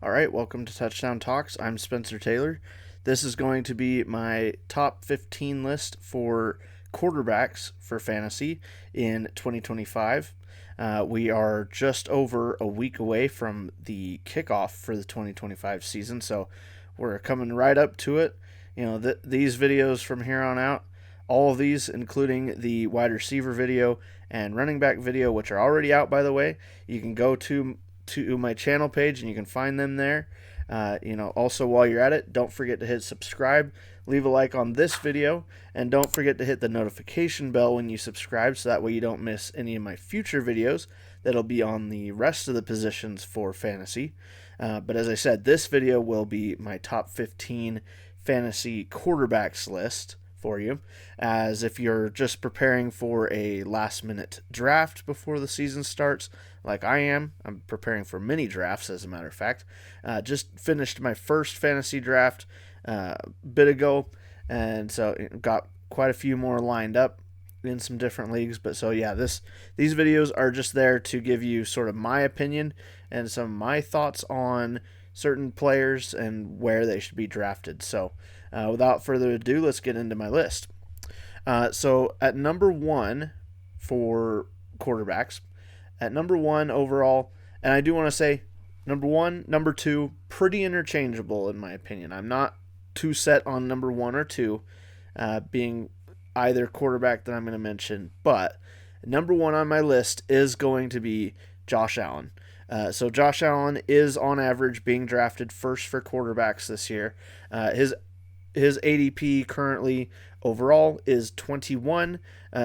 All right, welcome to Touchdown Talks. I'm Spencer Taylor. This is going to be my top 15 list for quarterbacks for fantasy in 2025. We are just over a week away from the kickoff for the 2025 season, so we're coming right up to it. These videos from here on out, all of these, including the wide receiver video and running back video, which are already out, by the way, you can go to my channel page and you can find them there. Also while you're at it, don't forget to hit subscribe, leave a like on this video, and don't forget to hit the notification bell when you subscribe so that way you don't miss any of my future videos that'll be on the rest of the positions for fantasy. But as I said, this video will be my top 15 fantasy quarterbacks list for you, as if you're just preparing for a last minute draft before the season starts, like I am. I'm preparing for mini drafts, as a matter of fact. Just finished my first fantasy draft a bit ago, and so got quite a few more lined up in some different leagues. But so yeah, these videos are just there to give you sort of my opinion and some of my thoughts on certain players and where they should be drafted. So without further ado, let's get into my list. So at number one for quarterbacks, at number one overall, and I do want to say number one, number two, pretty interchangeable in my opinion. I'm not too set on number one or two being either quarterback that I'm going to mention, but number one on my list is going to be Josh Allen. So Josh Allen is on average being drafted first for quarterbacks this year. His ADP currently overall is 21,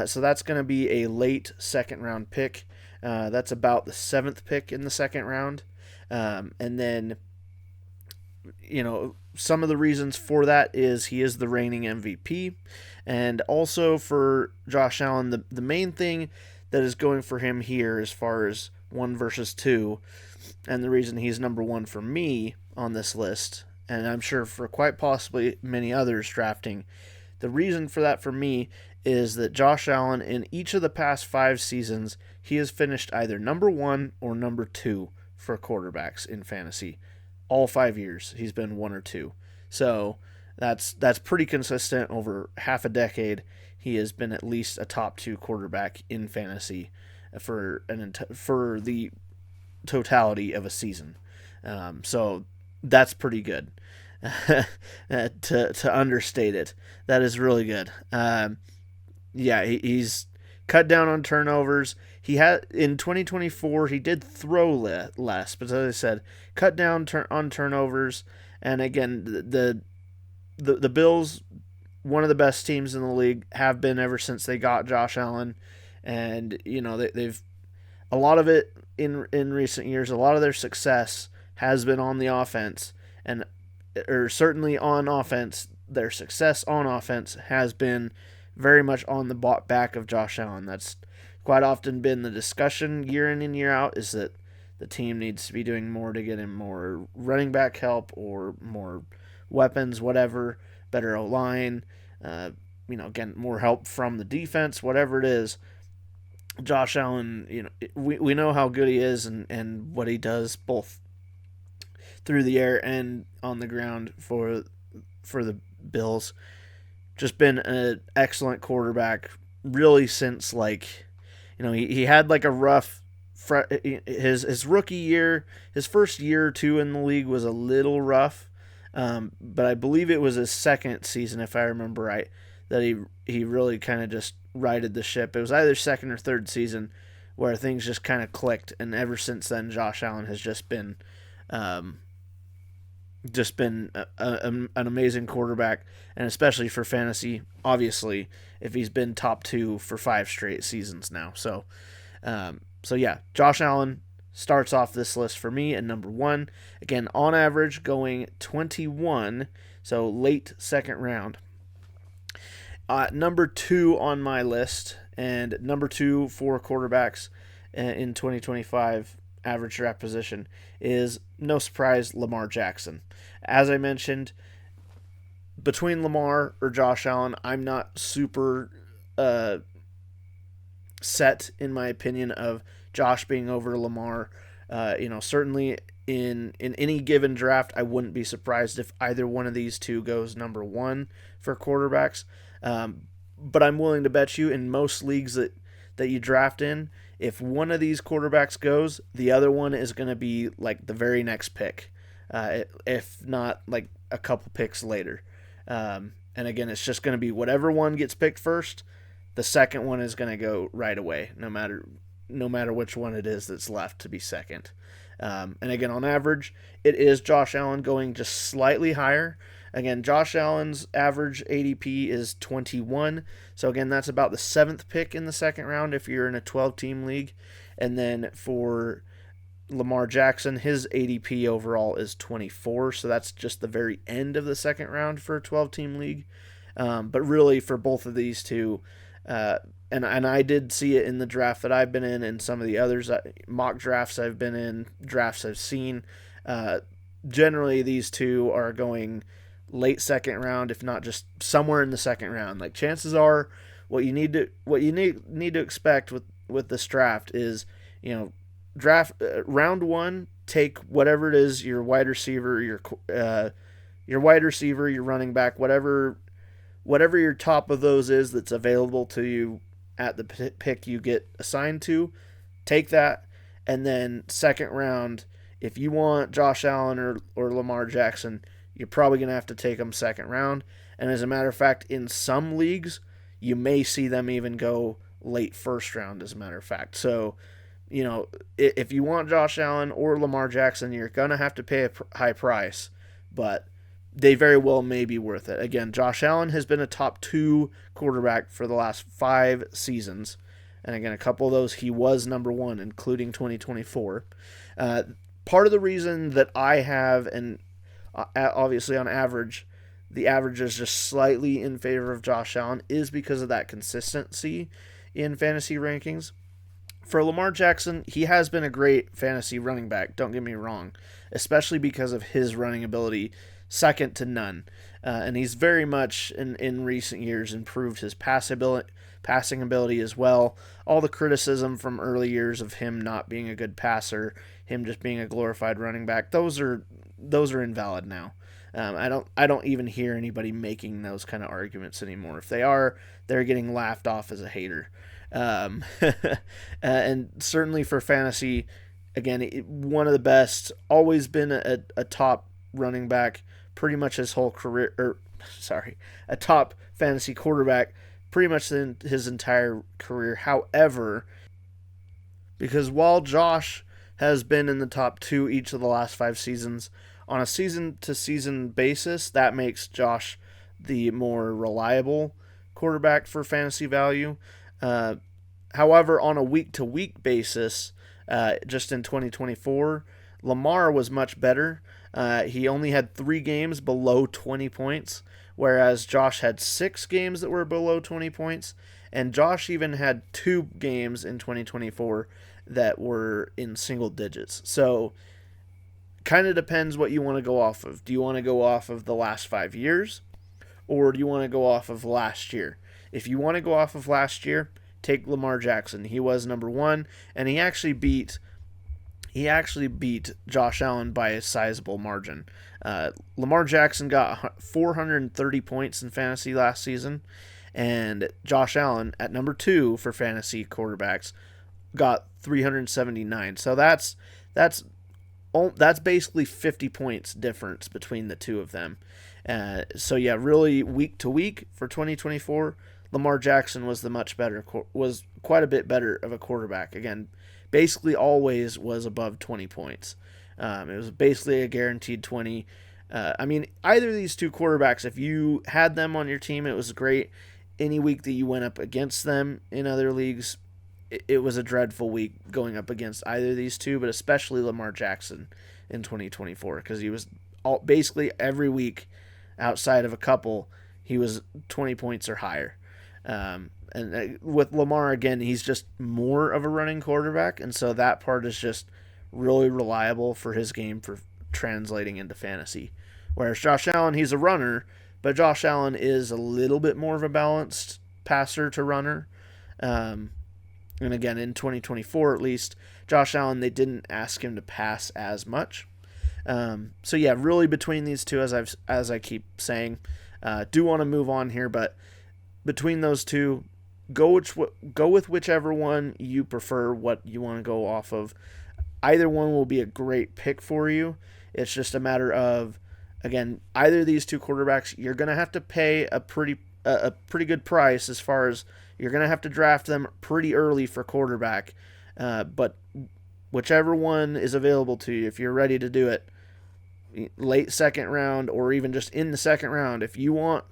so that's going to be a late second round pick. That's about the seventh pick in the second round. And then, some of the reasons for that is he is the reigning MVP. And also for Josh Allen, the main thing that is going for him here as far as one versus two, and the reason he's number one for me on this list, and I'm sure for quite possibly many others drafting, the reason for that for me is that Josh Allen, in each of the past 5 seasons, he has finished either number one or number two for quarterbacks in fantasy. All 5 years, he's been one or two. So that's pretty consistent over half a decade. He has been at least a top 2 quarterback in fantasy for the totality of a season. So that's pretty good. to understate it, that is really good. He's cut down on turnovers. He had in 2024 he did throw less, but as I said, cut down on turnovers. And again, the Bills, one of the best teams in the league, have been ever since they got Josh Allen, and they've a lot of it in recent years. A lot of their success has been on the offense, or certainly on offense. Their success on offense has been very much on the back of Josh Allen. That's quite often been the discussion year in and year out, is that the team needs to be doing more to get him more running back help or more weapons, whatever, better O-line, again, more help from the defense, whatever it is. Josh Allen, we know how good he is and what he does both through the air and on the ground for the Bills. Just been an excellent quarterback, really, since he had like a rough his rookie year. His first year or two in the league was a little rough, but I believe it was his second season, if I remember right, that he really kind of just righted the ship. It was either second or third season where things just kind of clicked, and ever since then, Josh Allen has just been an amazing quarterback, and especially for fantasy, obviously, if he's been top 2 for 5 straight seasons now. So yeah, Josh Allen starts off this list for me at number 1. Again, on average, going 21, so late second round. Number 2 on my list, and number 2 for quarterbacks in 2025 average draft position, is, no surprise, Lamar Jackson. As I mentioned, between Lamar or Josh Allen, I'm not super set in my opinion of Josh being over Lamar. Certainly in any given draft, I wouldn't be surprised if either one of these two goes number one for quarterbacks. But I'm willing to bet you in most leagues that you draft in, if one of these quarterbacks goes, the other one is going to be like the very next pick, if not like a couple picks later. And again, it's just going to be whatever one gets picked first, the second one is going to go right away, no matter which one it is that's left to be second. And again, on average, it is Josh Allen going just slightly higher. Again, Josh Allen's average ADP is 21. So again, that's about the 7th pick in the second round if you're in a 12-team league. And then for Lamar Jackson, his ADP overall is 24. So that's just the very end of the second round for a 12-team league. But really, for both of these two, and I did see it in the draft that I've been in and some of the others, mock drafts I've been in, drafts I've seen. Generally, these two are going late second round, if not just somewhere in the second round. Like, chances are, what you need to expect with this draft is, draft round one, take whatever it is, your wide receiver, your running back, whatever your top of those is that's available to you at the pick you get assigned to, take that. And then second round, if you want Josh Allen or Lamar Jackson, you're probably going to have to take them second round. And as a matter of fact, in some leagues, you may see them even go late first round, as a matter of fact. So, if you want Josh Allen or Lamar Jackson, you're going to have to pay a high price. But they very well may be worth it. Again, Josh Allen has been a top 2 quarterback for the last 5 seasons. And again, a couple of those he was number 1, including 2024. Part of the reason that I have, and obviously on average, the average is just slightly in favor of Josh Allen, is because of that consistency in fantasy rankings. For Lamar Jackson, he has been a great fantasy running back, don't get me wrong, especially because of his running ability, second to none. And he's very much, in recent years, improved his passing ability as well. All the criticism from early years of him not being a good passer, him just being a glorified running back, those are invalid now. I don't even hear anybody making those kind of arguments anymore. If they are, they're getting laughed off as a hater. And certainly for fantasy, again, one of the best, always been a top running back pretty much his whole career, a top fantasy quarterback pretty much in his entire career. However, because while Josh has been in the top 2 each of the last 5 seasons, on a season-to-season basis, that makes Josh the more reliable quarterback for fantasy value. However, on a week-to-week basis, just in 2024, Lamar was much better. He only had 3 games below 20 points, whereas Josh had 6 games that were below 20 points, and Josh even had 2 games in 2024 that were in single digits. So, kind of depends what you want to go off of. Do you want to go off of the last 5 years, or do you want to go off of last year? If you want to go off of last year, take Lamar Jackson. He was number 1, and he actually beat Josh Allen by a sizable margin. Lamar Jackson got 430 points in fantasy last season, and Josh Allen, at number 2 for fantasy quarterbacks, got 379. So that's basically 50 points difference between the two of them. So yeah, really week to week for 2024, Lamar Jackson was quite a bit better of a quarterback. Again, basically always was above 20 points. It was basically a guaranteed 20. Either of these two quarterbacks, if you had them on your team, it was great. Any week that you went up against them in other leagues, it was a dreadful week going up against either of these two, but especially Lamar Jackson in 2024, because he was basically every week outside of a couple, he was 20 points or higher. And with Lamar, again, he's just more of a running quarterback, and so that part is just really reliable for his game for translating into fantasy. Whereas Josh Allen, he's a runner, but Josh Allen is a little bit more of a balanced passer to runner. And again, in 2024 at least, Josh Allen, they didn't ask him to pass as much. So yeah, really between these two, as I keep saying, do want to move on here, but between those two, go with whichever one you prefer, what you want to go off of. Either one will be a great pick for you. It's just a matter of, again, either of these two quarterbacks, you're going to have to pay a pretty good price, as far as you're going to have to draft them pretty early for quarterback. But whichever one is available to you, if you're ready to do it, late second round or even just in the second round, if you want,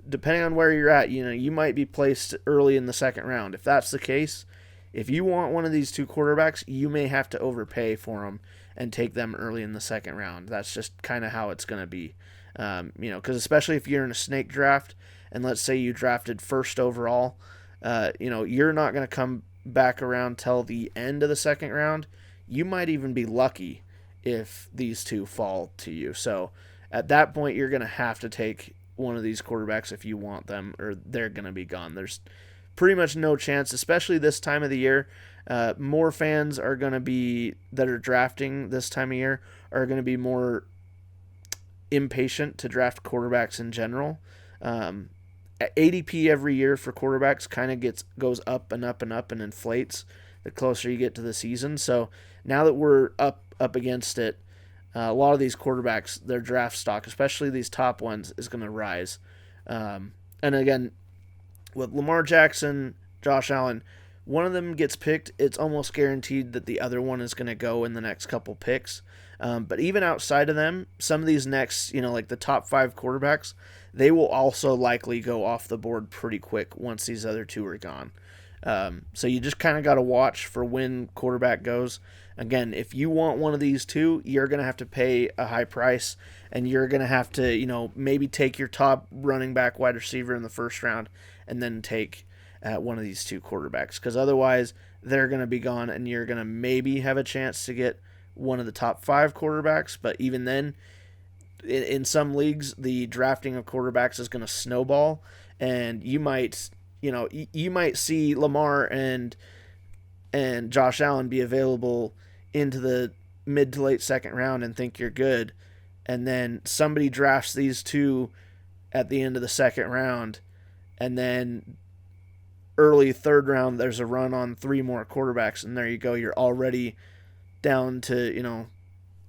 depending on where you're at, you might be placed early in the second round. If that's the case, if you want one of these two quarterbacks, you may have to overpay for them and take them early in the second round. That's just kind of how it's going to be. Because especially if you're in a snake draft, and let's say you drafted first overall, you're not going to come back around till the end of the second round. You might even be lucky if these two fall to you. So at that point, you're going to have to take one of these quarterbacks if you want them, or they're going to be gone. There's pretty much no chance, especially this time of the year. More fans are going to be, that are drafting this time of year, are going to be more impatient to draft quarterbacks in general. ADP every year for quarterbacks kind of goes up and up and up and inflates the closer you get to the season. So now that we're up against it, a lot of these quarterbacks, their draft stock, especially these top ones, is going to rise. And again, with Lamar Jackson, Josh Allen, one of them gets picked, it's almost guaranteed that the other one is going to go in the next couple picks. But even outside of them, some of these next, like the top 5 quarterbacks, they will also likely go off the board pretty quick once these other two are gone. So you just kind of got to watch for when quarterback goes. Again, if you want one of these two, you're going to have to pay a high price, and you're going to have to, maybe take your top running back, wide receiver in the first round, and then take one of these two quarterbacks, because otherwise they're going to be gone, and you're going to maybe have a chance to get one of the top 5 quarterbacks. But even then, in some leagues, the drafting of quarterbacks is going to snowball, and you might see Lamar and Josh Allen be available into the mid to late second round and think you're good, and then somebody drafts these two at the end of the second round, and then early third round there's a run on 3 more quarterbacks, and there you go, you're already down to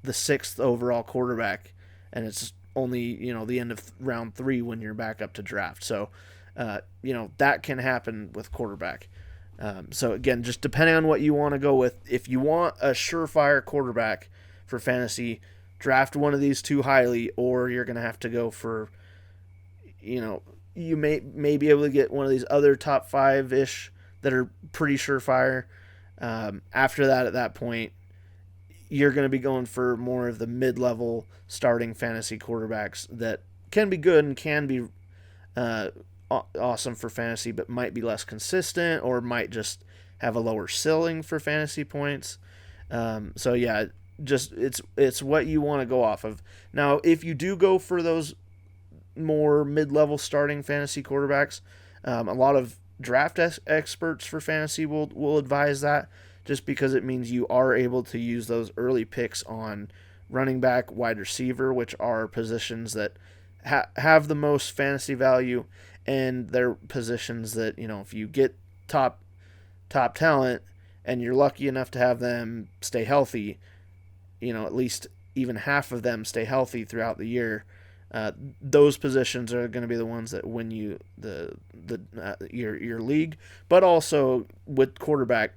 the 6th overall quarterback, and it's only the end of round 3 when you're back up to draft. So that can happen with quarterback. So again, just depending on what you want to go with, if you want a surefire quarterback for fantasy, draft one of these two highly, or you're going to have to go for, you may be able to get one of these other top 5-ish that are pretty surefire. After that, at that point, you're going to be going for more of the mid-level starting fantasy quarterbacks that can be good and can be awesome for fantasy, but might be less consistent, or might just have a lower ceiling for fantasy points. So yeah, just it's what you want to go off of. Now, if you do go for those more mid-level starting fantasy quarterbacks, a lot of draft experts for fantasy will advise that, just because it means you are able to use those early picks on running back, wide receiver, which are positions that have the most fantasy value, and they're positions that, if you get top talent and you're lucky enough to have them stay healthy, at least even half of them stay healthy throughout the year, those positions are going to be the ones that win you your league. But also with quarterback,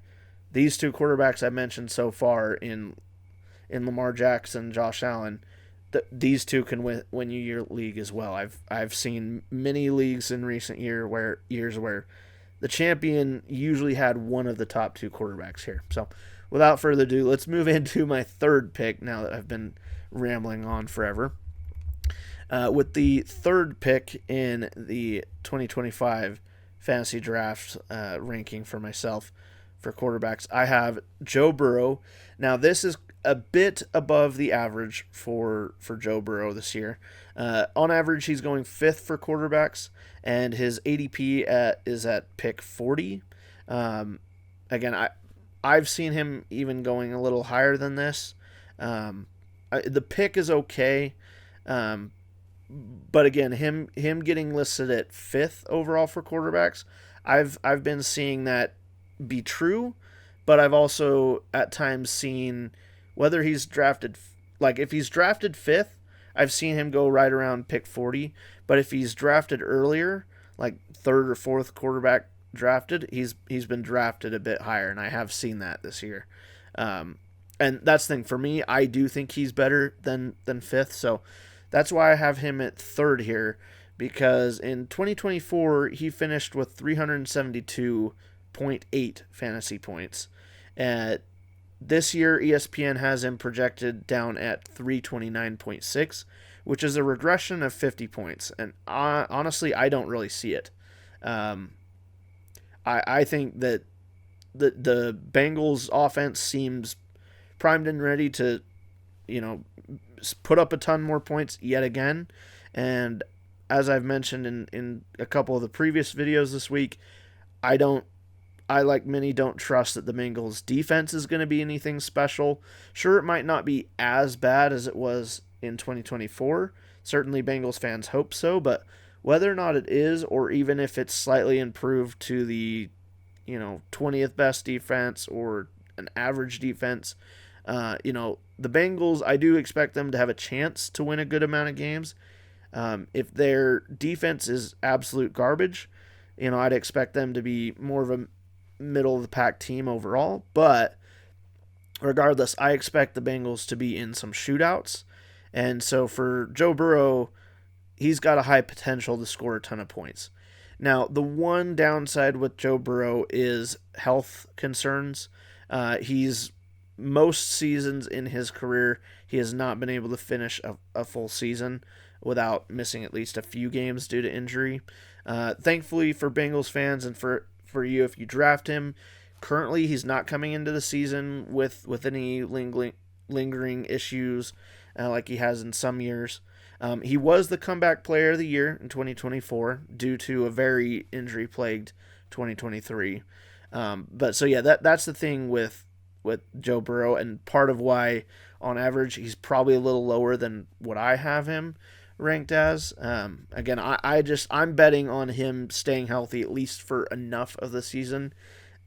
these two quarterbacks I mentioned so far in Lamar Jackson, Josh Allen, these two can win you your league as well. I've seen many leagues in recent years where the champion usually had one of the top 2 quarterbacks here. So without further ado, let's move into my third pick now that I've been rambling on forever. With the third pick in the 2025 fantasy draft ranking for myself for quarterbacks, I have Joe Burrow. Now, this is a bit above the average for Joe Burrow this year. On average, he's going 5th for quarterbacks, and his ADP is at pick 40. Again, I've seen him even going a little higher than this. the pick is okay, but again, him getting listed at 5th overall for quarterbacks, I've been seeing that be true, but I've also at times seen whether he's drafted, like if he's drafted 5th, I've seen him go right around pick 40, but if he's drafted earlier, like 3rd or 4th quarterback drafted, he's been drafted a bit higher, and I have seen that this year. And that's the thing for me. I do think he's better than 5th, so that's why I have him at 3rd here, because in 2024 he finished with 372.8 fantasy points. This year ESPN has him projected down at 329.6, which is a regression of 50 points. And honestly, I don't really see it. I think that the Bengals offense seems primed and ready to, put up a ton more points yet again. And as I've mentioned in a couple of the previous videos this week, I, like many, don't trust that the Bengals defense is going to be anything special. Sure, it might not be as bad as it was in 2024. Certainly Bengals fans hope so, but whether or not it is, or even if it's slightly improved to the 20th best defense or an average defense, the Bengals, I do expect them to have a chance to win a good amount of games. If their defense is absolute garbage, I'd expect them to be more of a middle of the pack team overall. But regardless, I expect the Bengals to be in some shootouts. And so for Joe Burrow, he's got a high potential to score a ton of points. Now, the one downside with Joe Burrow is health concerns. He's most seasons in his career, he has not been able to finish a full season without missing at least a few games due to injury. Thankfully for Bengals fans and for you, if you draft him, currently he's not coming into the season with any lingering issues like he has in some years. He was the comeback player of the year in 2024 due to a very injury-plagued 2023. But so yeah, that's the thing with Joe Burrow, and part of why on average he's probably a little lower than what I have him ranked as. Again, I'm betting on him staying healthy at least for enough of the season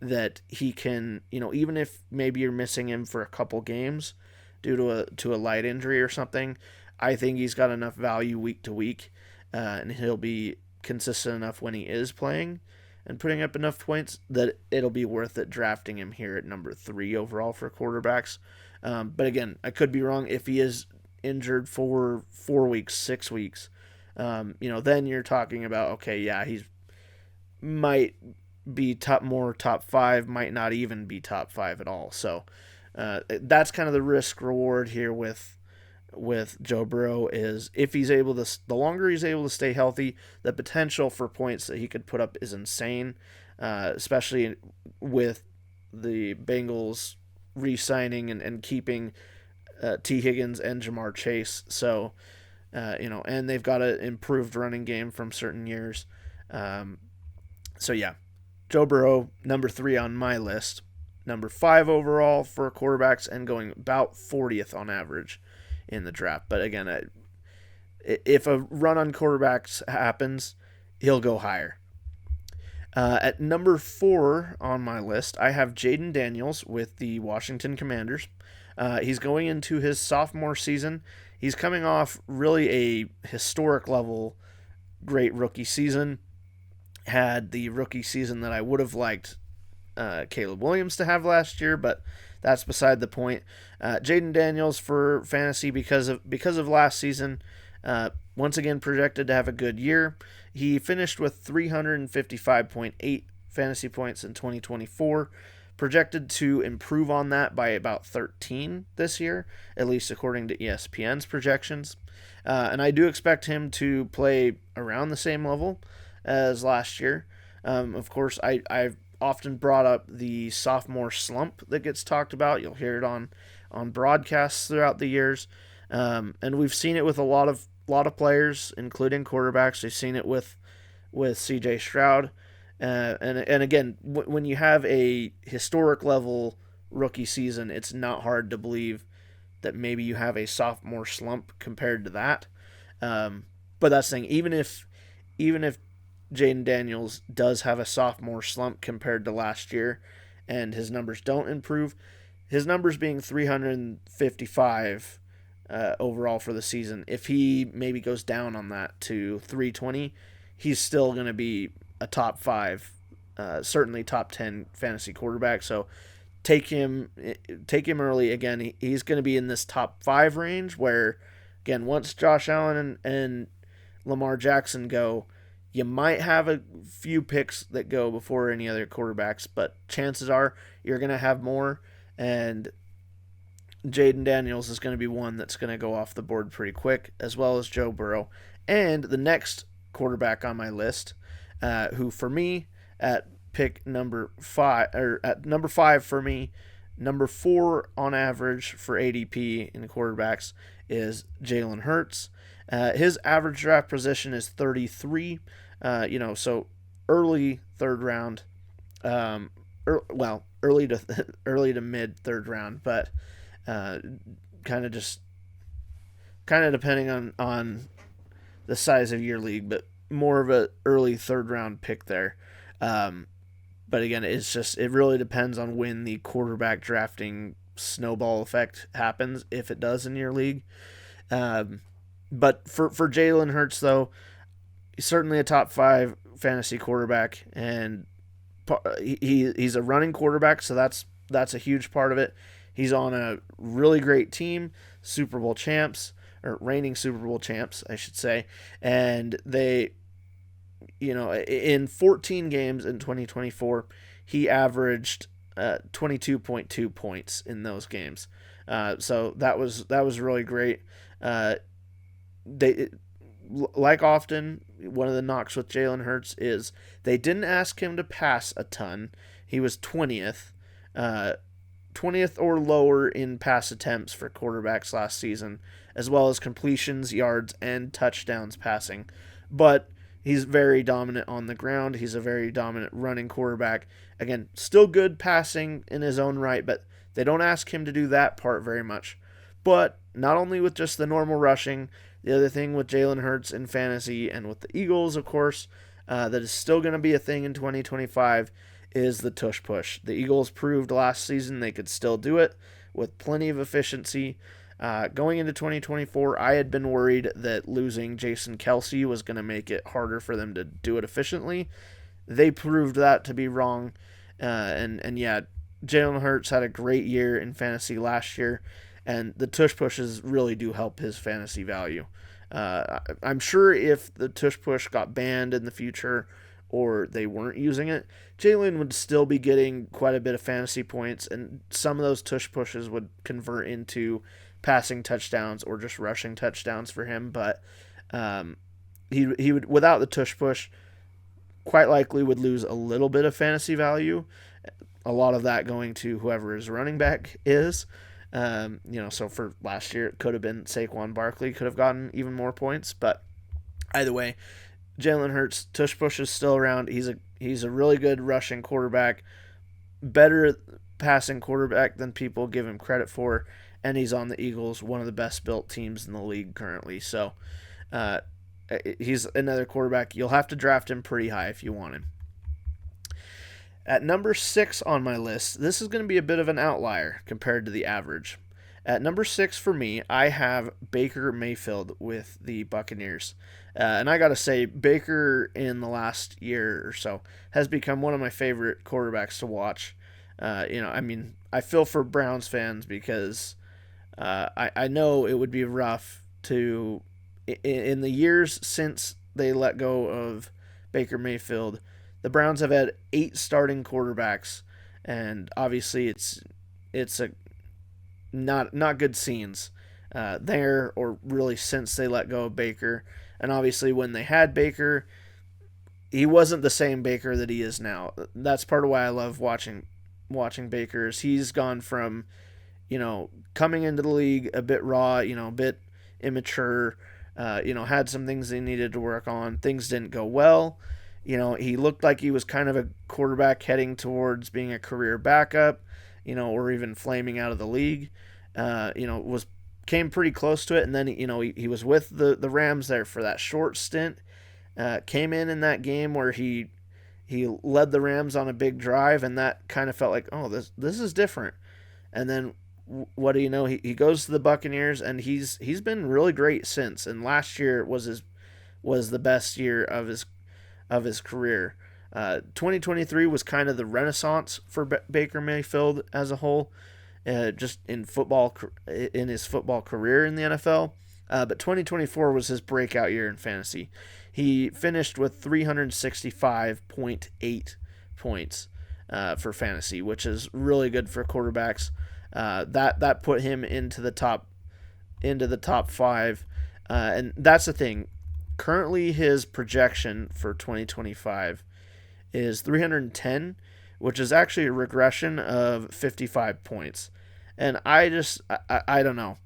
that he can, even if maybe you're missing him for a couple games due to a light injury or something, I think he's got enough value week to week, and he'll be consistent enough when he is playing and putting up enough points that it'll be worth it drafting him here at number 3 overall for quarterbacks. But again, I could be wrong. If he is injured for 4 weeks, 6 weeks, then you're talking about, okay, yeah, he's might be top 5, might not even be top 5 at all. So that's kind of the risk reward here with Joe Burrow, is if he's able to, the longer he's able to stay healthy, the potential for points that he could put up is insane, especially with the Bengals re-signing and keeping T. Higgins and Jamar Chase. So, and they've got an improved running game from certain years. So yeah, Joe Burrow, number 3 on my list, number 5 overall for quarterbacks, and going about 40th on average in the draft. But again, if a run on quarterbacks happens, he'll go higher. At number 4 on my list, I have Jayden Daniels with the Washington Commanders. He's going into his sophomore season. He's coming off really a historic level great rookie season. Had the rookie season that I would have liked Caleb Williams to have last year, but that's beside the point. Jayden Daniels for fantasy because of last season, once again projected to have a good year. He finished with 355.8 fantasy points in 2024, projected to improve on that by about 13 this year, at least according to ESPN's projections. And I do expect him to play around the same level as last year. Of course, I've often brought up the sophomore slump that gets talked about. You'll hear it on broadcasts throughout the years, and we've seen it with a lot of players, including quarterbacks. We've seen it with C.J. Stroud, and again, when you have a historic level rookie season, it's not hard to believe that maybe you have a sophomore slump compared to that. But that's the thing. Even if Jayden Daniels does have a sophomore slump compared to last year, and his numbers don't improve, his numbers being 355 overall for the season, if he maybe goes down on that to 320, he's still going to be a top 5, certainly top 10 fantasy quarterback. So take him early. Again, he's going to be in this top 5 range where, again, once Josh Allen and Lamar Jackson go, you might have a few picks that go before any other quarterbacks, but chances are you're going to have more, and Jayden Daniels is going to be one that's going to go off the board pretty quick, as well as Joe Burrow. And the next quarterback on my list, who for me at pick number 5, or at number 5 for me, number 4 on average for ADP in the quarterbacks, is Jalen Hurts. His average draft position is 33. So early third round. Early to mid third round, but kind of depending on the size of your league, but more of a early third round pick there. But again, it really depends on when the quarterback drafting snowball effect happens, if it does in your league. But for Jalen Hurts, though, he's certainly a top 5 fantasy quarterback, and he's a running quarterback, so that's a huge part of it. He's on a really great team, Super Bowl champs, or reigning Super Bowl champs, I should say, and they, in 14 games in 2024, he averaged 22.2 points in those games. So that was really great. Like often, one of the knocks with Jalen Hurts is they didn't ask him to pass a ton. He was 20th or lower in pass attempts for quarterbacks last season, as well as completions, yards, and touchdowns passing. But he's very dominant on the ground. He's a very dominant running quarterback. Again, still good passing in his own right, but they don't ask him to do that part very much. But not only with just the normal rushing, the other thing with Jalen Hurts in fantasy and with the Eagles, of course, that is still going to be a thing in 2025 is the tush push. The Eagles proved last season they could still do it with plenty of efficiency. Going into 2024, I had been worried that losing Jason Kelce was going to make it harder for them to do it efficiently. They proved that to be wrong. And yeah, Jalen Hurts had a great year in fantasy last year, and the tush pushes really do help his fantasy value. I'm sure if the tush push got banned in the future or they weren't using it, Jalen would still be getting quite a bit of fantasy points, and some of those tush pushes would convert into passing touchdowns or just rushing touchdowns for him. But he would, without the tush push, quite likely would lose a little bit of fantasy value. A lot of that going to whoever his running back is. So for last year, it could have been Saquon Barkley, could have gotten even more points. But either way, Jalen Hurts, tush push is still around. He's a really good rushing quarterback, better passing quarterback than people give him credit for, and he's on the Eagles, one of the best built teams in the league currently. So he's another quarterback. You'll have to draft him pretty high if you want him. At number 6 on my list, this is going to be a bit of an outlier compared to the average. At number 6 for me, I have Baker Mayfield with the Buccaneers. And I got to say, Baker in the last year or so has become one of my favorite quarterbacks to watch. I feel for Browns fans because I know it would be rough to, in the years since they let go of Baker Mayfield, the Browns have had 8 starting quarterbacks, and obviously it's a not good scenes there, or really since they let go of Baker. And obviously when they had Baker, he wasn't the same Baker that he is now. That's part of why I love watching Baker. Is he's gone from, coming into the league a bit raw, a bit immature, had some things they needed to work on. Things didn't go well. He looked like he was kind of a quarterback heading towards being a career backup, or even flaming out of the league. was came pretty close to it, and then he was with the Rams there for that short stint. Came in that game where he led the Rams on a big drive, and that kind of felt like, oh, this is different. And then what do you know? He goes to the Buccaneers, and he's been really great since. And last year was the best year of his career. 2023 was kind of the renaissance for Baker Mayfield as a whole, just in his football career in the NFL. But 2024 was his breakout year in fantasy. He finished with 365.8 points for fantasy, which is really good for quarterbacks. That put him into the top 5, and that's the thing. Currently, his projection for 2025 is 310, which is actually a regression of 55 points. And I don't know.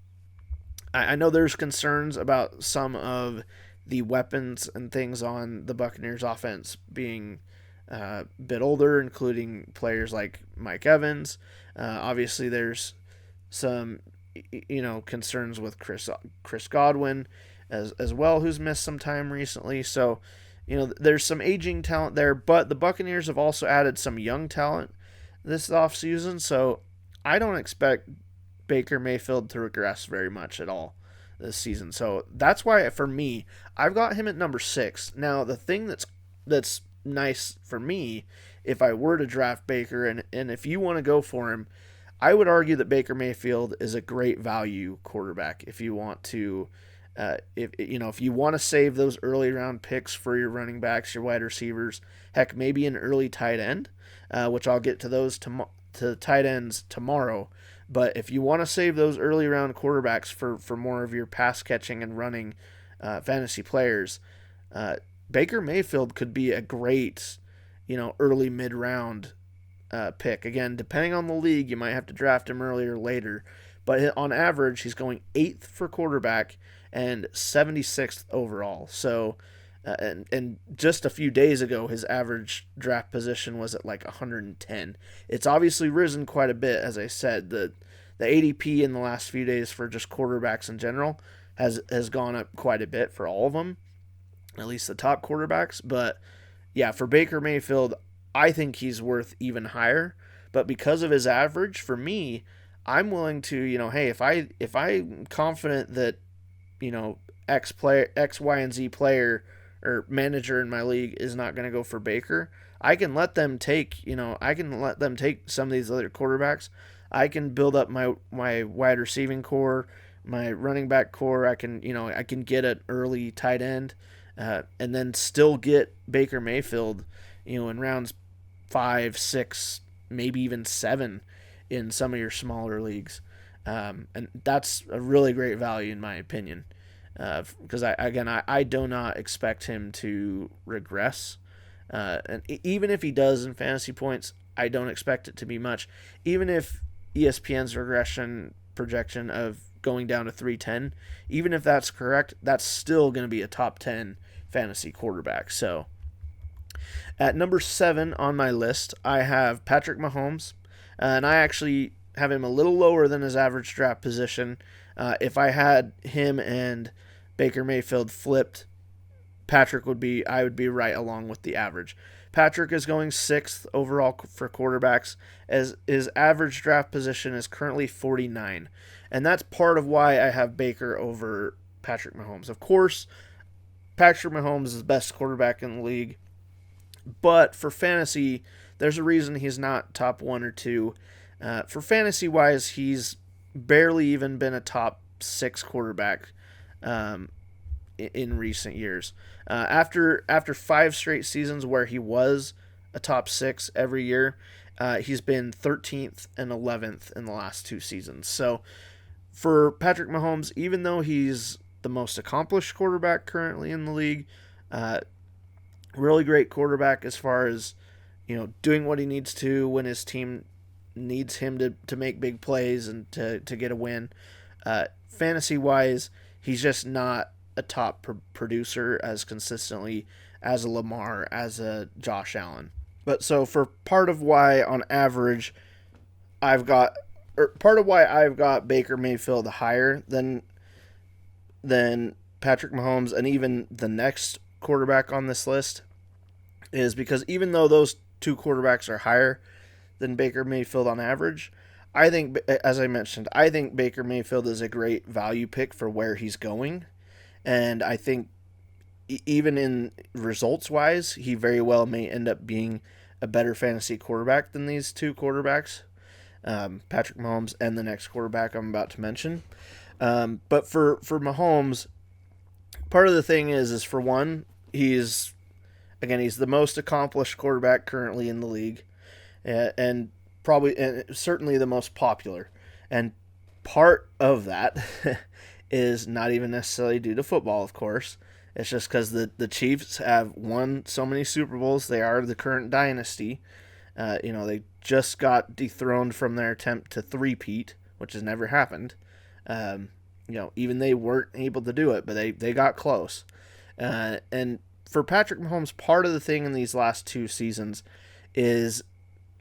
I know there's concerns about some of the weapons and things on the Buccaneers offense being a bit older, including players like Mike Evans. Obviously, there's some concerns with Chris Godwin as well, who's missed some time recently. So, there's some aging talent there, but the Buccaneers have also added some young talent this offseason, so I don't expect Baker Mayfield to regress very much at all this season. So that's why, for me, I've got him at number 6. Now, the thing that's nice for me, if I were to draft Baker, and if you want to go for him, I would argue that Baker Mayfield is a great value quarterback if you want to if you want to save those early round picks for your running backs, your wide receivers, heck, maybe an early tight end, which I'll get to those to tight ends tomorrow. But if you want to save those early round quarterbacks for more of your pass catching and running fantasy players, Baker Mayfield could be a great, early mid round pick. Again, depending on the league, you might have to draft him earlier or later. But on average, he's going 8th for quarterback and 76th overall. So, and just a few days ago, his average draft position was at like 110. It's obviously risen quite a bit, as I said. The ADP in the last few days for just quarterbacks in general has gone up quite a bit for all of them, at least the top quarterbacks. But yeah, for Baker Mayfield, I think he's worth even higher. But because of his average, for me, I'm willing to, hey, if I'm confident that, X, Y, and Z player or manager in my league is not going to go for Baker, I can let them take some of these other quarterbacks. I can build up my wide receiving core, my running back core. I can get an early tight end, and then still get Baker Mayfield, in rounds 5, 6, maybe even 7 in some of your smaller leagues. And that's a really great value in my opinion, because I do not expect him to regress, and even if he does in fantasy points, I don't expect it to be much. Even if ESPN's regression projection of going down to 310, even if that's correct, that's still going to be a top 10 fantasy quarterback. So at number 7 on my list, I have Patrick Mahomes, and I actually have him a little lower than his average draft position. If I had him and Baker Mayfield flipped, I would be right along with the average. Patrick is going 6th overall for quarterbacks, as his average draft position is currently 49. And that's part of why I have Baker over Patrick Mahomes. Of course, Patrick Mahomes is the best quarterback in the league, but for fantasy, there's a reason he's not top 1 or 2. For fantasy-wise, he's barely even been a top 6 quarterback in recent years. After 5 straight seasons where he was a top 6 every year, he's been 13th and 11th in the last 2 seasons. So for Patrick Mahomes, even though he's the most accomplished quarterback currently in the league, really great quarterback as far as doing what he needs to when his team needs him to make big plays and to get a win. Fantasy-wise, he's just not a top producer as consistently as a Lamar, as a Josh Allen. But so for part of why, on average, I've got part of why I've got Baker Mayfield higher than Patrick Mahomes and even the next quarterback on this list is because even though those two quarterbacks are higher than Baker Mayfield on average, I think, as I mentioned, I think Baker Mayfield is a great value pick for where he's going. And I think even in results wise, he very well may end up being a better fantasy quarterback than these two quarterbacks, Patrick Mahomes and the next quarterback I'm about to mention. But for Mahomes, part of the thing is for one, he's the most accomplished quarterback currently in the league, and certainly the most popular. And part of that is not even necessarily due to football, of course. It's just because the Chiefs have won so many Super Bowls. They are the current dynasty. They just got dethroned from their attempt to three-peat, which has never happened. Even they weren't able to do it, but they got close. And for Patrick Mahomes, part of the thing in these last two seasons is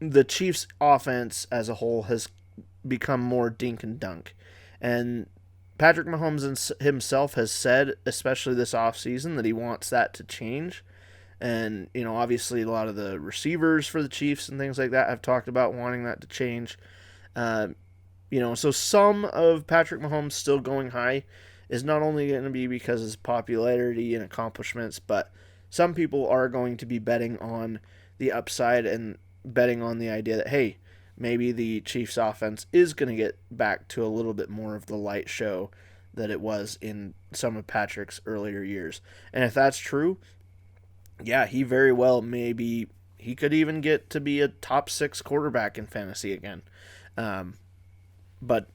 the Chiefs' offense as a whole has become more dink and dunk. And Patrick Mahomes himself has said, especially this offseason, that he wants that to change. And, obviously a lot of the receivers for the Chiefs and things like that have talked about wanting that to change. So some of Patrick Mahomes still going high is not only going to be because of his popularity and accomplishments, but some people are going to be betting on the upside and betting on the idea that, hey, maybe the Chiefs offense is going to get back to a little bit more of the light show that it was in some of Patrick's earlier years. And if that's true, yeah, he very well he could even get to be a top 6 quarterback in fantasy again. But,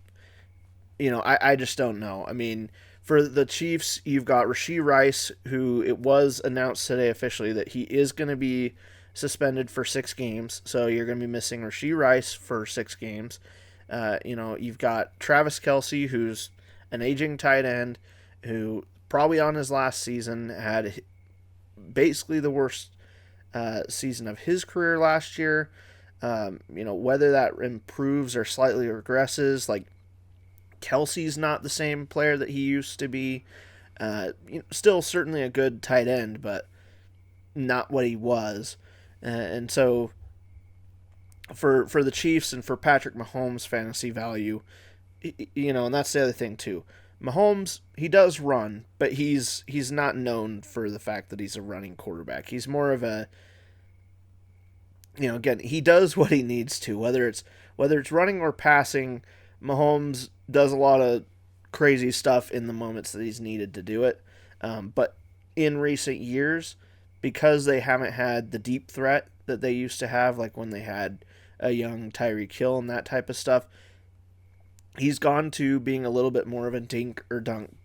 I just don't know. I mean, for the Chiefs, you've got Rashee Rice, who it was announced today officially that he is going to be suspended for 6 games, so you're going to be missing Rashee Rice for 6 games. You've got Travis Kelce, who's an aging tight end, who probably on his last season had basically the worst season of his career last year. Whether that improves or slightly regresses, like Kelce's not the same player that he used to be. Still certainly a good tight end, but not what he was. And so for the Chiefs and for Patrick Mahomes' fantasy value, and that's the other thing too. Mahomes, he does run, but he's not known for the fact that he's a running quarterback. He's more of a, again, he does what he needs to, whether it's running or passing. Mahomes does a lot of crazy stuff in the moments that he's needed to do it. But in recent years, because they haven't had the deep threat that they used to have, like when they had a young Tyreek Hill and that type of stuff, he's gone to being a little bit more of a dink or dunk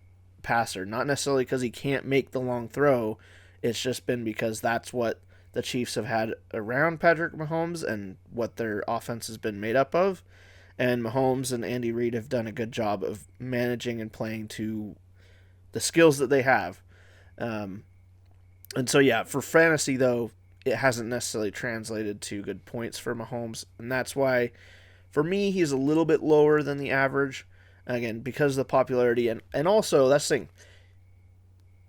passer. Not necessarily because he can't make the long throw. It's just been because that's what the Chiefs have had around Patrick Mahomes and what their offense has been made up of. And Mahomes and Andy Reid have done a good job of managing and playing to the skills that they have. And so, yeah, for fantasy, though, it hasn't necessarily translated to good points for Mahomes. And that's why, for me, he's a little bit lower than the average. Again, because of the popularity. And also, that's the thing.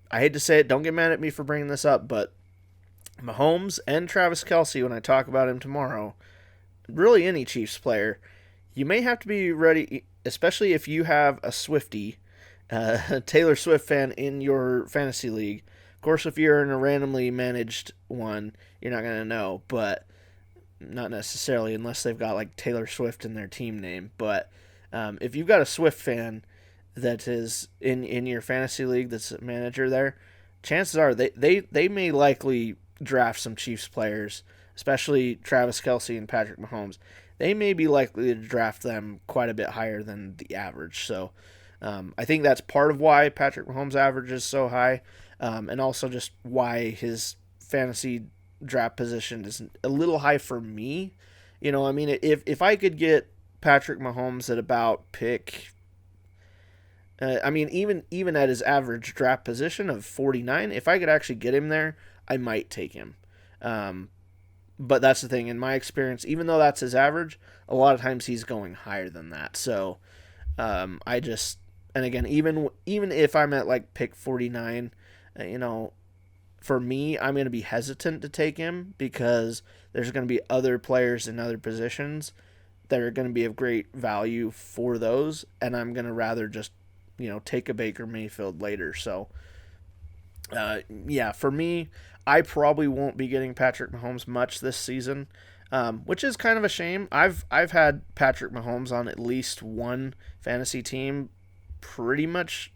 I hate to say it, don't get mad at me for bringing this up, but Mahomes and Travis Kelce, when I talk about him tomorrow, really any Chiefs player, you may have to be ready, especially if you have a Swiftie, Taylor Swift fan in your fantasy league. Of course, if you're in a randomly managed one, you're not going to know, but not necessarily unless they've got like Taylor Swift in their team name. But if you've got a Swift fan that is in your fantasy league that's a manager there, chances are they may likely draft some Chiefs players, especially Travis Kelce and Patrick Mahomes. They may be likely to draft them quite a bit higher than the average. So I think that's part of why Patrick Mahomes' average is so high, and also just why his fantasy draft position is a little high for me. I mean, if I could get Patrick Mahomes at about pick, even at his average draft position of 49, if I could actually get him there, I might take him. But that's the thing. In my experience, even though that's his average, a lot of times he's going higher than that. So I just, and again, even if I'm at like pick 49, for me, I'm going to be hesitant to take him because there's going to be other players in other positions that are going to be of great value for those, and I'm going to rather just, take a Baker Mayfield later. So, yeah, for me, I probably won't be getting Patrick Mahomes much this season, which is kind of a shame. I've had Patrick Mahomes on at least one fantasy team pretty much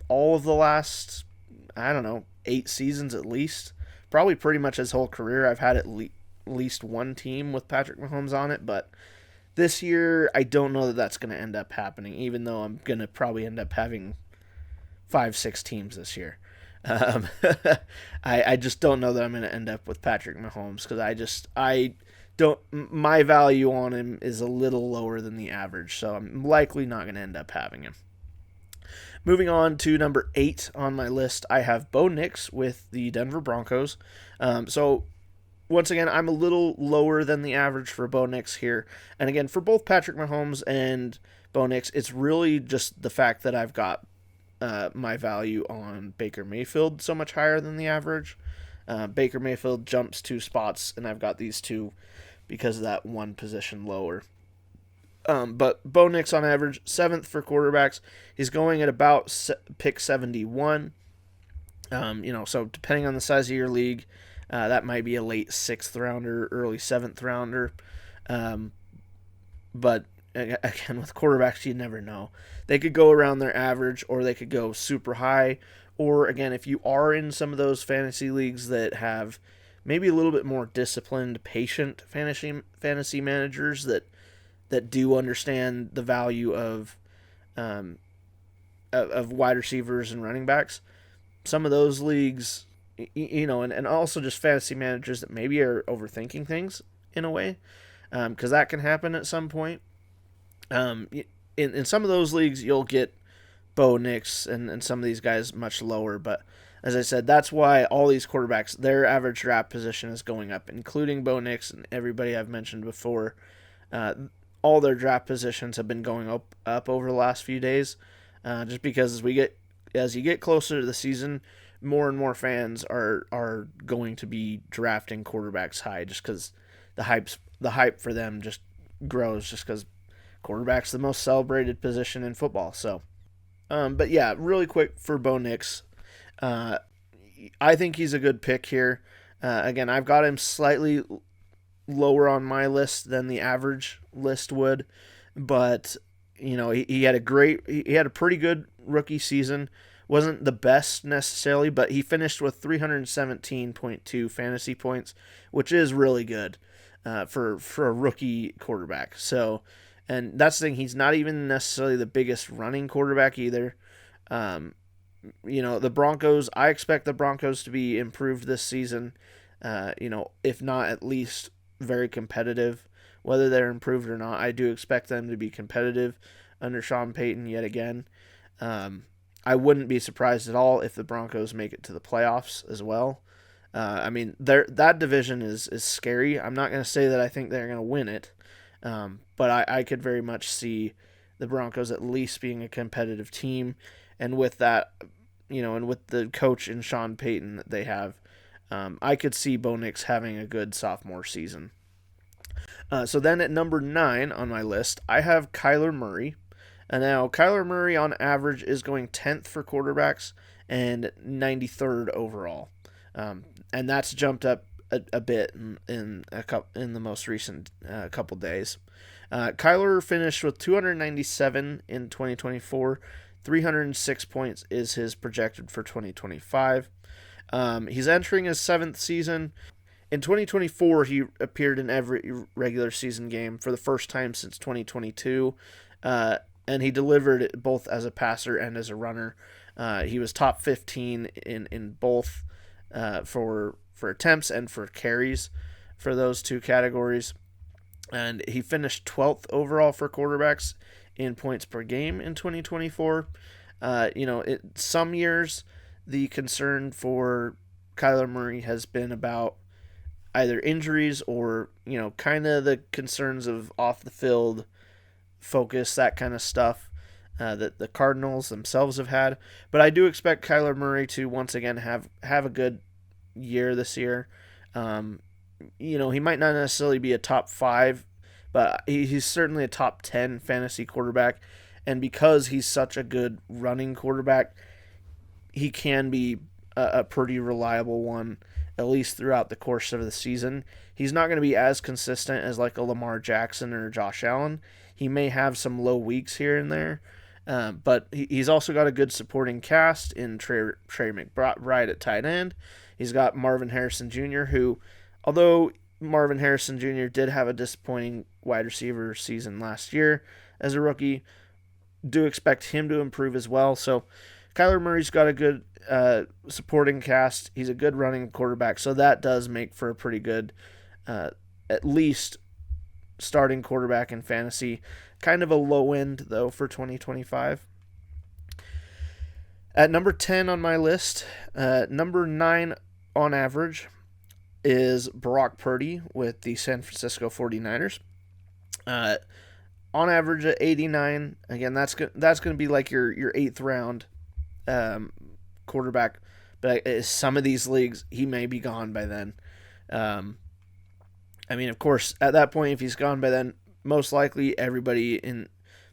all of the last, I don't know, 8 seasons at least. Probably pretty much his whole career. I've had at least one team with Patrick Mahomes on it, but this year I don't know that that's going to end up happening, even though I'm going to probably end up having 5-6 teams this year. I just don't know that I'm going to end up with Patrick Mahomes because I don't, my value on him is a little lower than the average, so I'm likely not going to end up having him. Moving on to number 8 on my list, I have Bo Nix with the Denver Broncos. So once again, I'm a little lower than the average for Bo Nix here. And again, for both Patrick Mahomes and Bo Nix, it's really just the fact that I've got my value on Baker Mayfield so much higher than the average. Baker Mayfield jumps 2 spots, and I've got these two because of that one position lower. But Bo Nix on average, 7th for quarterbacks. He's going at about pick 71. So depending on the size of your league, that might be a late 6th rounder, early 7th rounder. But again, with quarterbacks, you never know. They could go around their average, or they could go super high. Or again, if you are in some of those fantasy leagues that have maybe a little bit more disciplined, patient fantasy managers that do understand the value of wide receivers and running backs. Some of those leagues, and also just fantasy managers that maybe are overthinking things in a way, because that can happen at some point. In some of those leagues, you'll get Bo Nix and some of these guys much lower, but as I said, that's why all these quarterbacks, their average draft position is going up, including Bo Nix and everybody I've mentioned before. All their draft positions have been going up over the last few days, just because as you get closer to the season, more and more fans are going to be drafting quarterbacks high, just because the hype for them just grows, just because quarterback's the most celebrated position in football. So, but yeah, really quick for Bo Nix, I think he's a good pick here. Again, I've got him slightly lower on my list than the average list would, but he had a pretty good rookie season. Wasn't the best necessarily, but he finished with 317.2 fantasy points, which is really good for a rookie quarterback. So, and that's the thing, he's not even necessarily the biggest running quarterback either. The Broncos, I expect the Broncos to be improved this season. If not at least very competitive. Whether they're improved or not, I do expect them to be competitive under Sean Payton yet again. I wouldn't be surprised at all if the Broncos make it to the playoffs as well. That division is scary. I'm not going to say that I think they're going to win it, but I could very much see the Broncos at least being a competitive team. And with that, and with the coach in Sean Payton that they have, I could see Bo Nix having a good sophomore season. So then at number 9 on my list, I have Kyler Murray. And now Kyler Murray on average is going 10th for quarterbacks and 93rd overall. And that's jumped up a bit in the most recent couple days. Kyler finished with 297 in 2024. 306 points is his projected for 2025. He's entering his 7th season. In 2024, he appeared in every regular season game for the first time since 2022, and he delivered both as a passer and as a runner. He was top 15 in both for attempts and for carries for those two categories, and he finished 12th overall for quarterbacks in points per game in 2024. Some years the concern for Kyler Murray has been about either injuries or, kind of the concerns of off the field focus, that kind of stuff that the Cardinals themselves have had. But I do expect Kyler Murray to once again have a good year this year. He might not necessarily be a top 5, but he's certainly a top 10 fantasy quarterback. And because he's such a good running quarterback, he can be a pretty reliable one, at least throughout the course of the season. He's not going to be as consistent as like a Lamar Jackson or Josh Allen. He may have some low weeks here and there, but he's also got a good supporting cast in Trey McBride at tight end. He's got Marvin Harrison Jr., who, although Marvin Harrison Jr. did have a disappointing wide receiver season last year as a rookie, do expect him to improve as well. So Kyler Murray's got a good supporting cast. He's a good running quarterback, so that does make for a pretty good, at least starting quarterback in fantasy. Kind of a low end, though, for 2025. At number 10 on my list, number 9 on average, is Brock Purdy with the San Francisco 49ers. On average at 89. Again, that's going to be like your 8th round quarterback. But some of these leagues, he may be gone by then. Of course, at that point, if he's gone by then, most likely everybody in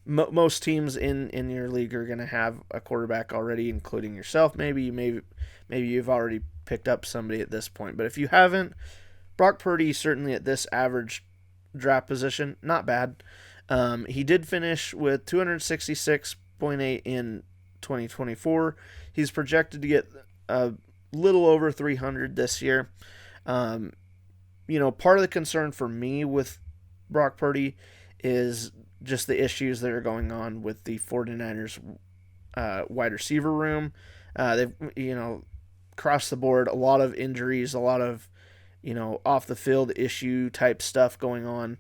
most teams in your league are going to have a quarterback already, including yourself. Maybe you've already picked up somebody at this point. But if you haven't, Brock Purdy certainly at this average draft position, not bad. He did finish with 266.8 in 2024. He's projected to get a little over 300 this year. Part of the concern for me with Brock Purdy is just the issues that are going on with the 49ers wide receiver room. They've, across the board, a lot of injuries, a lot of, off the field issue type stuff going on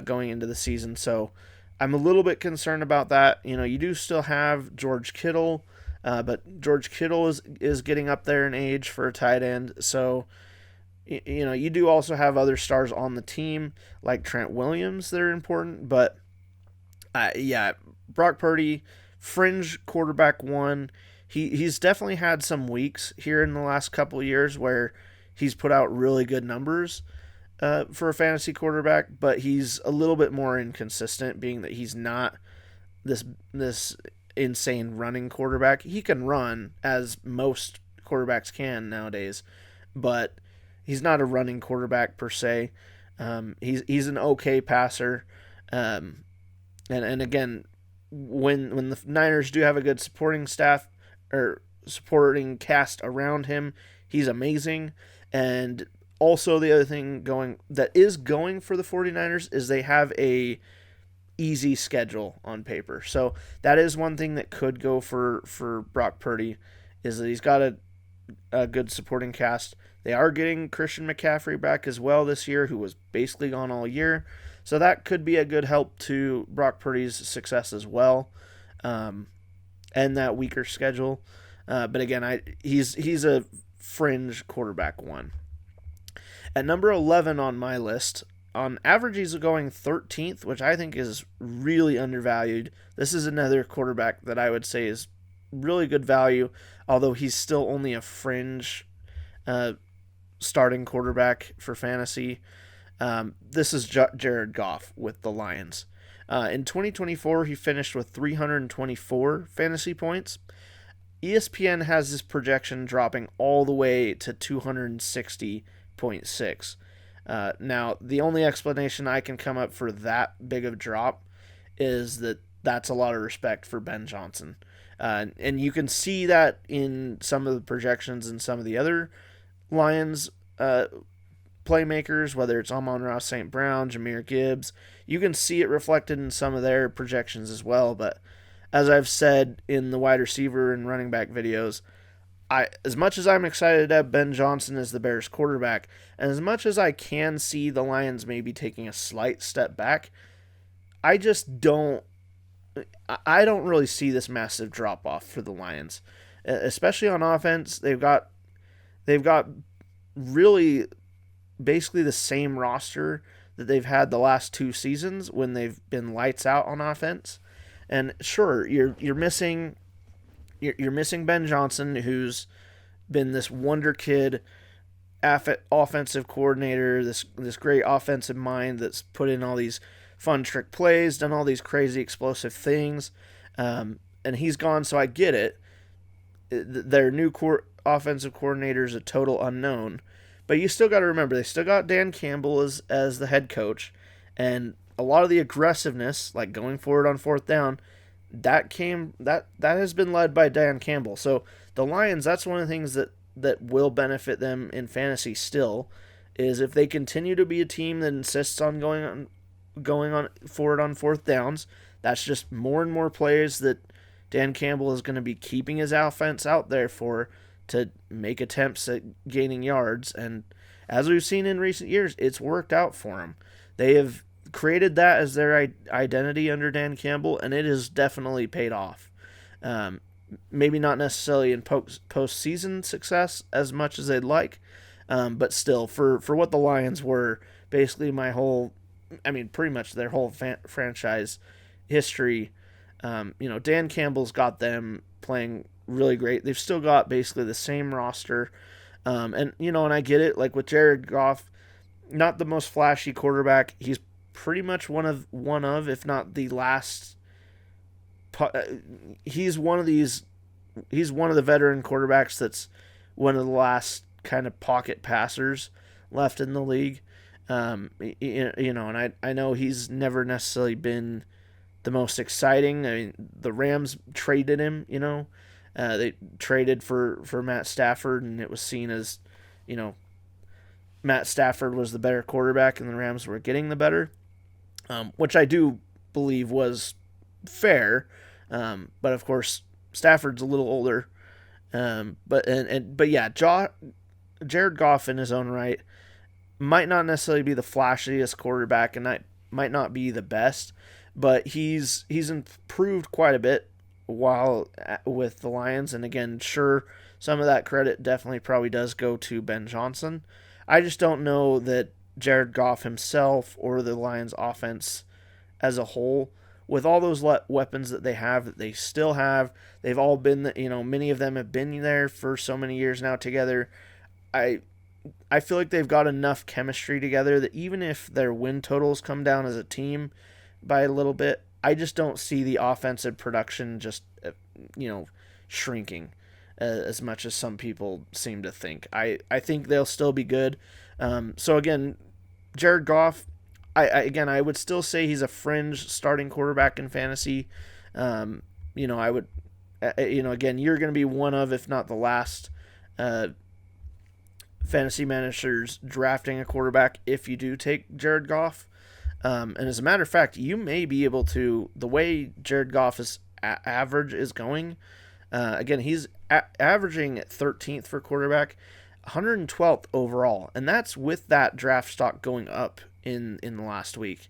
going into the season. So I'm a little bit concerned about that. You do still have George Kittle, but George Kittle is getting up there in age for a tight end. So, you do also have other stars on the team like Trent Williams that are important. But, Brock Purdy, fringe quarterback 1. He's definitely had some weeks here in the last couple of years where he's put out really good numbers for a fantasy quarterback, but he's a little bit more inconsistent, being that he's not this insane running quarterback. He can run, as most quarterbacks can nowadays, but he's not a running quarterback per se. He's an okay passer, and again, when the Niners do have a good supporting staff or supporting cast around him, he's amazing. And also the other thing going for the 49ers is they have a easy schedule on paper. So that is one thing that could go for Brock Purdy, is that he's got a good supporting cast. They are getting Christian McCaffrey back as well this year, who was basically gone all year. So that could be a good help to Brock Purdy's success as well, and that weaker schedule. But again, he's a fringe quarterback 1. At number 11 on my list, on average he's going 13th, which I think is really undervalued. This is another quarterback that I would say is really good value, although he's still only a fringe starting quarterback for fantasy. This is Jared Goff with the Lions. In 2024, he finished with 324 fantasy points. ESPN has this projection dropping all the way to 260.6. Now, the only explanation I can come up for that big of a drop is that that's a lot of respect for Ben Johnson. And you can see that in some of the projections and some of the other Lions playmakers, whether it's Amon-Ra St. Brown, Jahmyr Gibbs. You can see it reflected in some of their projections as well. But as I've said in the wide receiver and running back videos, as much as I'm excited to have Ben Johnson as the Bears quarterback, and as much as I can see the Lions maybe taking a slight step back, I don't really see this massive drop off for the Lions, especially on offense. They've got really basically the same roster that they've had the last 2 seasons when they've been lights out on offense. And sure, you're missing Ben Johnson, who's been this wonder kid, offensive coordinator, this great offensive mind that's put in all these fun trick plays, done all these crazy explosive things, and he's gone. So I get it. Their new offensive coordinator is a total unknown, but you still got to remember they still got Dan Campbell as the head coach, and a lot of the aggressiveness, like going forward on fourth down, that has been led by Dan Campbell. So the Lions, that's one of the things that will benefit them in fantasy still, is if they continue to be a team that insists on going on forward on fourth downs. That's just more and more plays that Dan Campbell is going to be keeping his offense out there for, to make attempts at gaining yards. And as we've seen in recent years, it's worked out for him. They have created that as their identity under Dan Campbell, and it has definitely paid off. Maybe not necessarily in postseason success as much as they'd like, but still, for what the Lions were, basically pretty much their whole franchise history, Dan Campbell's got them playing really great. They've still got basically the same roster, and I get it. Like with Jared Goff, not the most flashy quarterback. He's pretty much one of, if not the last. He's one of the veteran quarterbacks that's one of the last kind of pocket passers left in the league. And I know he's never necessarily been the most exciting. I mean, the Rams traded him, they traded for Matt Stafford, and it was seen as, Matt Stafford was the better quarterback and the Rams were getting the better, which I do believe was fair. But of course, Stafford's a little older. But yeah, Jared Goff in his own right might not necessarily be the flashiest quarterback, and might not be the best, but he's improved quite a bit while with the Lions. And again, sure, some of that credit definitely probably does go to Ben Johnson. I just don't know that Jared Goff himself or the Lions offense as a whole, with all those weapons that they still have, they've all been, many of them have been there for so many years now together. I feel like they've got enough chemistry together that even if their win totals come down as a team by a little bit, I just don't see the offensive production just, shrinking as much as some people seem to think. I think they'll still be good. So again, Jared Goff, I would still say he's a fringe starting quarterback in fantasy. I would, again, you're going to be one of, if not the last, fantasy managers drafting a quarterback if you do take Jared Goff. And as a matter of fact, you may be able to, the way Jared Goff's average is going, again, he's averaging 13th for quarterback, 112th overall, and that's with that draft stock going up in the last week.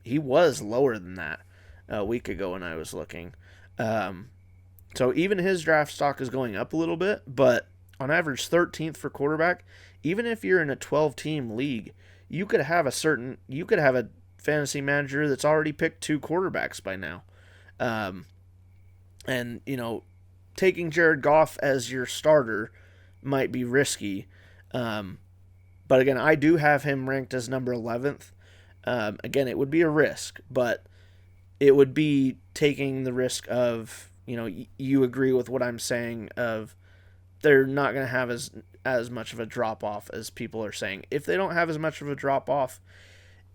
He was lower than that a week ago when I was looking. So even his draft stock is going up a little bit, but on average 13th for quarterback. Even if you're in a 12-team league, you could have a fantasy manager that's already picked 2 quarterbacks by now. And taking Jared Goff as your starter might be risky. But again, I do have him ranked as number 11th. Again, it would be a risk, but it would be taking the risk of, you agree with what I'm saying, of they're not going to have as much of a drop-off as people are saying. If they don't have as much of a drop-off,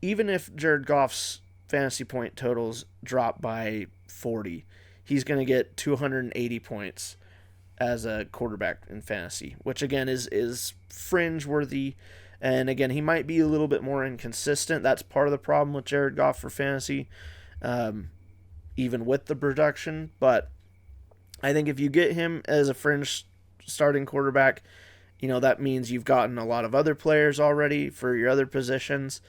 even if Jared Goff's fantasy point totals drop by 40, he's going to get 280 points as a quarterback in fantasy, which again is fringe-worthy. And again, he might be a little bit more inconsistent. That's part of the problem with Jared Goff for fantasy, even with the production. But I think if you get him as a fringe starting quarterback, that means you've gotten a lot of other players already for your other positions.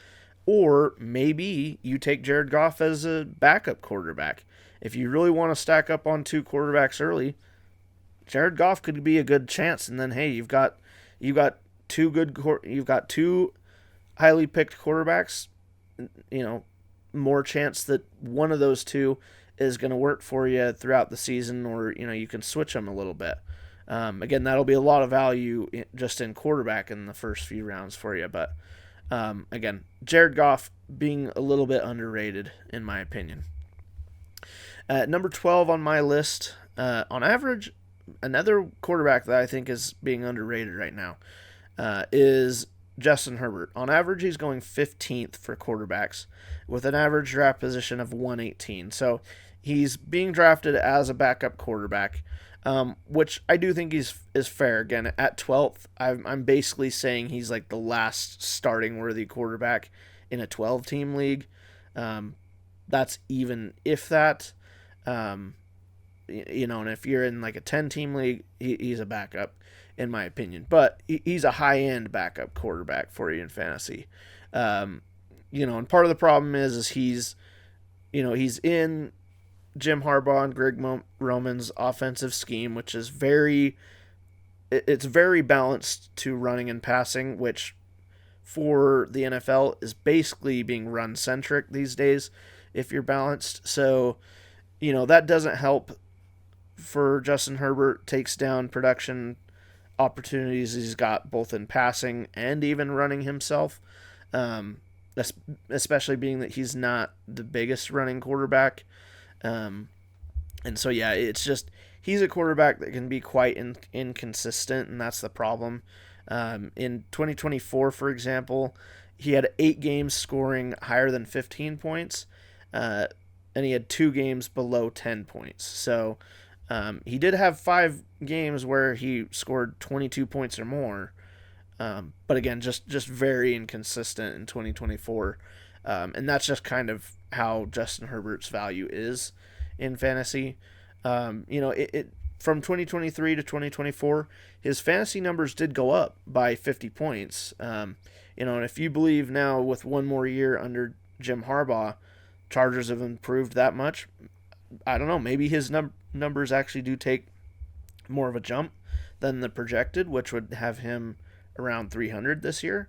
Or maybe you take Jared Goff as a backup quarterback. If you really want to stack up on 2 quarterbacks early, Jared Goff could be a good chance. And then, hey, you've got you've got two highly picked quarterbacks. More chance that one of those two is going to work for you throughout the season, or you can switch them a little bit. Again, that'll be a lot of value just in quarterback in the first few rounds for you. But again, Jared Goff being a little bit underrated in my opinion. Number 12 on my list, on average, another quarterback that I think is being underrated right now is Justin Herbert. On average, he's going 15th for quarterbacks with an average draft position of 118. So he's being drafted as a backup quarterback, which I do think is fair. Again, at 12th, I'm basically saying he's like the last starting worthy quarterback in a 12-team league. That's even if that. And if you're in like a 10-team league, he's a backup, in my opinion. But he's a high-end backup quarterback for you in fantasy. And part of the problem is he's in Jim Harbaugh and Greg Roman's offensive scheme, which is very balanced to running and passing, which for the NFL is basically being run-centric these days if you're balanced. So, that doesn't help for Justin Herbert. Takes down production opportunities he's got both in passing and even running himself, especially being that he's not the biggest running quarterback. And so, yeah, it's just he's a quarterback that can be quite inconsistent, and that's the problem. In 2024, for example, he had 8 games scoring higher than 15 points, and he had 2 games below 10 points. So he did have 5 games where he scored 22 points or more. But again, just very inconsistent in 2024. And that's just kind of how Justin Herbert's value is in fantasy. From 2023 to 2024, his fantasy numbers did go up by 50 points. And if you believe now with one more year under Jim Harbaugh, Chargers have improved that much, I don't know, maybe his numbers actually do take more of a jump than the projected, which would have him around 300 this year.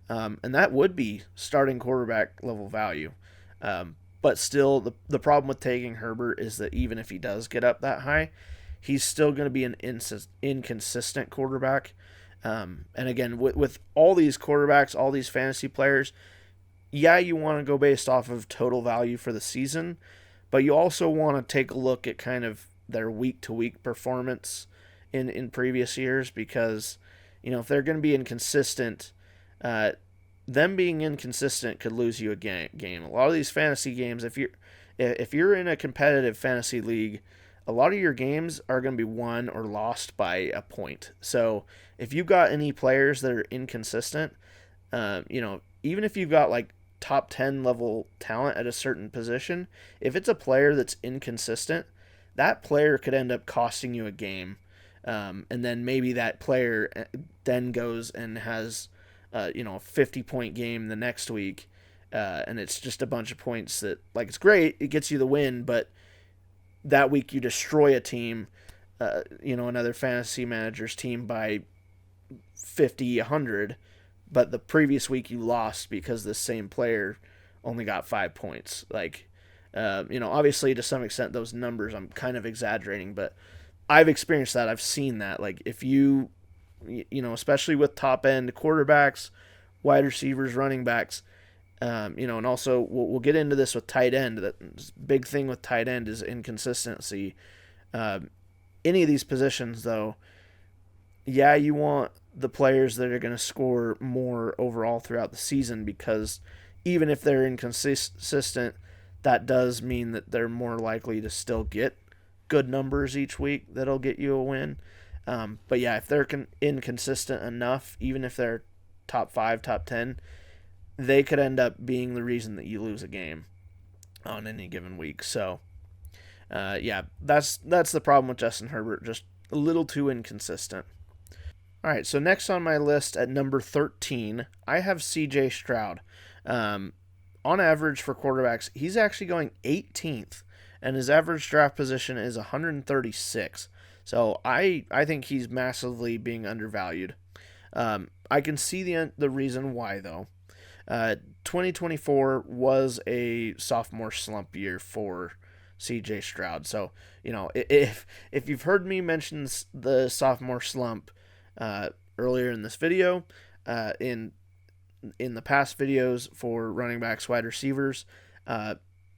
And that would be starting quarterback level value. But still, the problem with taking Herbert is that even if he does get up that high, he's still going to be an inconsistent quarterback. And again, with all these quarterbacks, all these fantasy players, yeah, you want to go based off of total value for the season, but you also want to take a look at kind of their week-to-week performance in previous years, because, if they're going to be inconsistent, them being inconsistent could lose you a game. A lot of these fantasy games, if you're in a competitive fantasy league, a lot of your games are going to be won or lost by a point. So if you've got any players that are inconsistent, even if you've got like top 10 level talent at a certain position, if it's a player that's inconsistent, that player could end up costing you a game. And then maybe that player then goes and has a 50-point game the next week, and it's just a bunch of points that, like, it's great, it gets you the win, but that week you destroy a team, another fantasy manager's team by 50, 100, but the previous week you lost because the same player only got 5 points. Like, obviously to some extent those numbers I'm kind of exaggerating, but I've experienced that. I've seen that. Like, if you especially with top end quarterbacks, wide receivers, running backs, and also we'll get into this with tight end. The big thing with tight end is inconsistency. Any of these positions, though, yeah, you want the players that are going to score more overall throughout the season, because even if they're inconsistent, that does mean that they're more likely to still get good numbers each week that'll get you a win. But yeah, if they're inconsistent enough, even if they're top 5, top 10, they could end up being the reason that you lose a game on any given week. So, yeah, that's the problem with Justin Herbert, just a little too inconsistent. All right, so next on my list at number 13, I have CJ Stroud. On average for quarterbacks, he's actually going 18th, and his average draft position is 136. So I think he's massively being undervalued. I can see the reason why, though. 2024 was a sophomore slump year for CJ Stroud. So, if you've heard me mention the sophomore slump earlier in this video, in the past videos for running backs, wide receivers,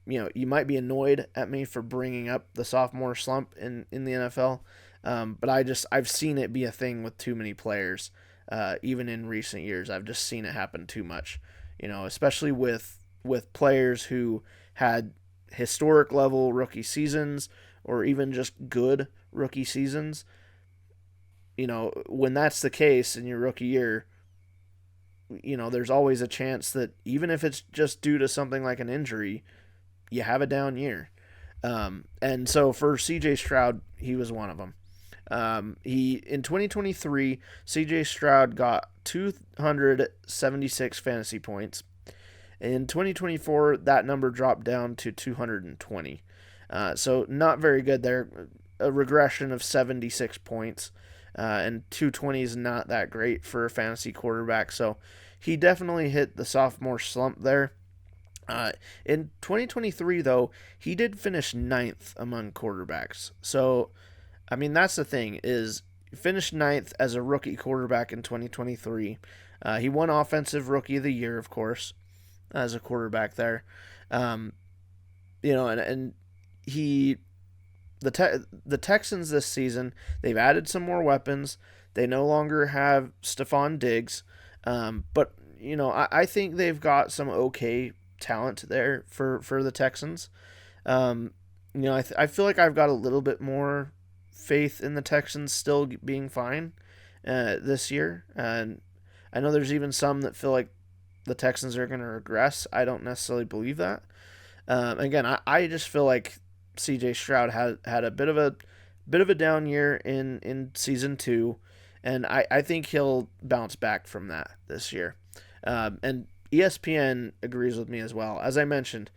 you might be annoyed at me for bringing up the sophomore slump in the NFL, but I've seen it be a thing with too many players. Even in recent years, I've just seen it happen too much. Especially with players who had historic level rookie seasons or even just good rookie seasons. When that's the case in your rookie year, there's always a chance that even if it's just due to something like an injury, you have a down year. And so for CJ Stroud, he was one of them. In 2023, CJ Stroud got 276 fantasy points. In 2024, that number dropped down to 220. So not very good there. A regression of 76 points. And 220 is not that great for a fantasy quarterback. So he definitely hit the sophomore slump there. In 2023, though, he did finish 9th among quarterbacks. So, that's the thing, is finished 9th as a rookie quarterback in 2023. He won Offensive Rookie of the Year, of course, as a quarterback there. And he... The Texans this season, they've added some more weapons. They no longer have Stephon Diggs. But, I think they've got some okay talent there for the Texans. I feel like I've got a little bit more faith in the Texans still being fine this year. And I know there's even some that feel like the Texans are going to regress. I don't necessarily believe that. Again, I just feel like CJ Stroud had a bit of a down year in season 2, and I think he'll bounce back from that this year. And ESPN agrees with me as well. As I mentioned,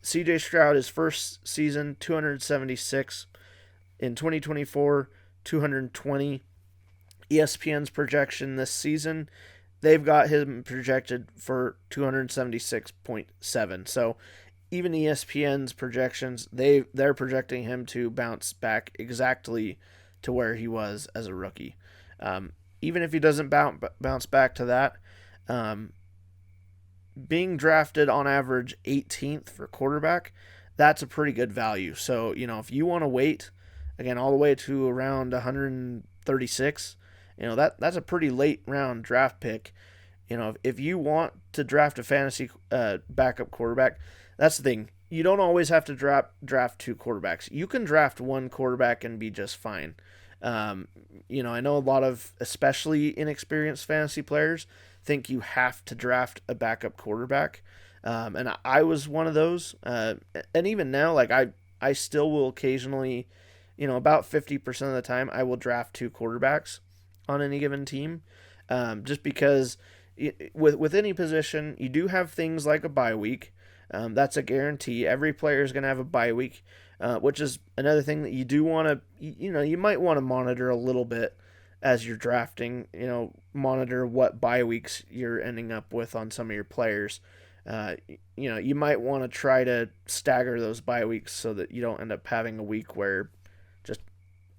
CJ Stroud, his first season, 276. In 2024, 220. ESPN's projection this season, they've got him projected for 276.7. So even ESPN's projections, they're projecting him to bounce back exactly to where he was as a rookie. Even if he doesn't bounce back to that, being drafted on average 18th for quarterback, that's a pretty good value. So, if you want to wait, again, all the way to around 136, that's a pretty late round draft pick. If you want to draft a fantasy backup quarterback, that's the thing. You don't always have to draft 2 quarterbacks. You can draft 1 quarterback and be just fine. I know a lot of especially inexperienced fantasy players think you have to draft a backup quarterback. And I was one of those. And even now, like I still will occasionally, about 50% of the time, I will draft 2 quarterbacks on any given team. Just because with any position, you do have things like a bye week. That's a guarantee. Every player is going to have a bye week, which is another thing that you do want to, you might want to monitor a little bit as you're drafting, monitor what bye weeks you're ending up with on some of your players. You might want to try to stagger those bye weeks so that you don't end up having a week where just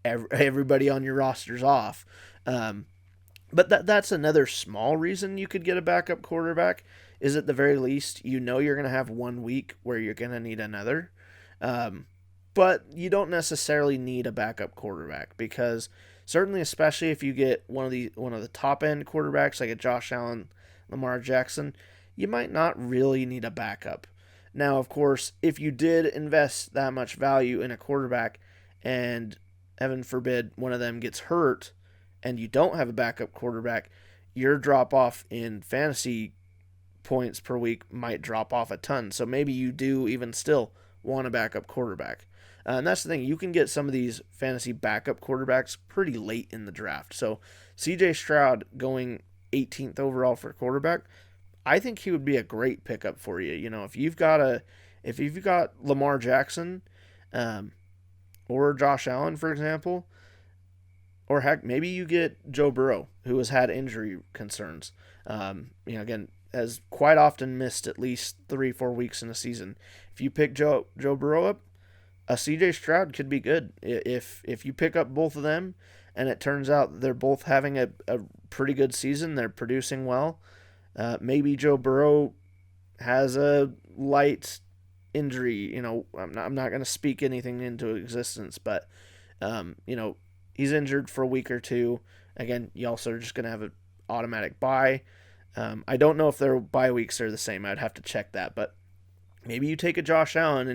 everybody on your roster's off. But that's another small reason you could get a backup quarterback, is at the very least, you're going to have 1 week where you're going to need another. But you don't necessarily need a backup quarterback, because certainly, especially if you get one of the top end quarterbacks like a Josh Allen, Lamar Jackson, you might not really need a backup. Now, of course, if you did invest that much value in a quarterback and, heaven forbid, one of them gets hurt and you don't have a backup quarterback, your drop off in fantasy points per week might drop off a ton. So maybe you do even still want a backup quarterback. And that's the thing. You can get some of these fantasy backup quarterbacks pretty late in the draft. So CJ Stroud going 18th overall for quarterback, I think he would be a great pickup for you. If you've got Lamar Jackson, or Josh Allen, for example, Or heck, maybe you get Joe Burrow, who has had injury concerns. Again, has quite often missed at least 3-4 weeks in a season. If you pick Joe Burrow up, a CJ Stroud could be good. If you pick up both of them, and it turns out they're both having a pretty good season, they're producing well. Maybe Joe Burrow has a light injury. I'm not going to speak anything into existence, but he's injured for a week or two. Again, you also are just going to have an automatic bye. I don't know if their bye weeks are the same. I'd have to check that, but maybe you take a Josh Allen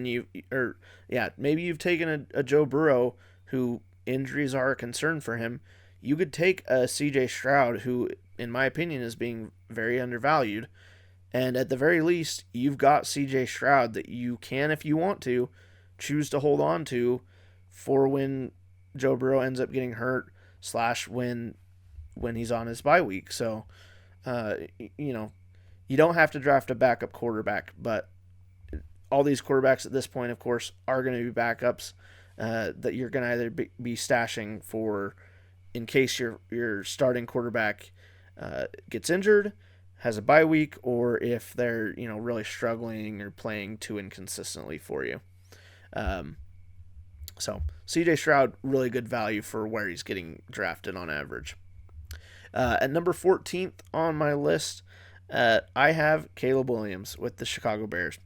maybe you've taken a Joe Burrow who injuries are a concern for him. You could take a CJ Stroud who, in my opinion, is being very undervalued. And at the very least, you've got CJ Stroud that you can, if you want to, choose to hold on to for when Joe Burrow ends up getting hurt / when he's on his bye week. So, you don't have to draft a backup quarterback, but all these quarterbacks at this point, of course, are going to be backups that you're going to either be stashing for in case your starting quarterback gets injured, has a bye week, or if they're really struggling or playing too inconsistently for you. So CJ Stroud, really good value for where he's getting drafted on average. At number 14th on my list, I have Caleb Williams with the Chicago Bears.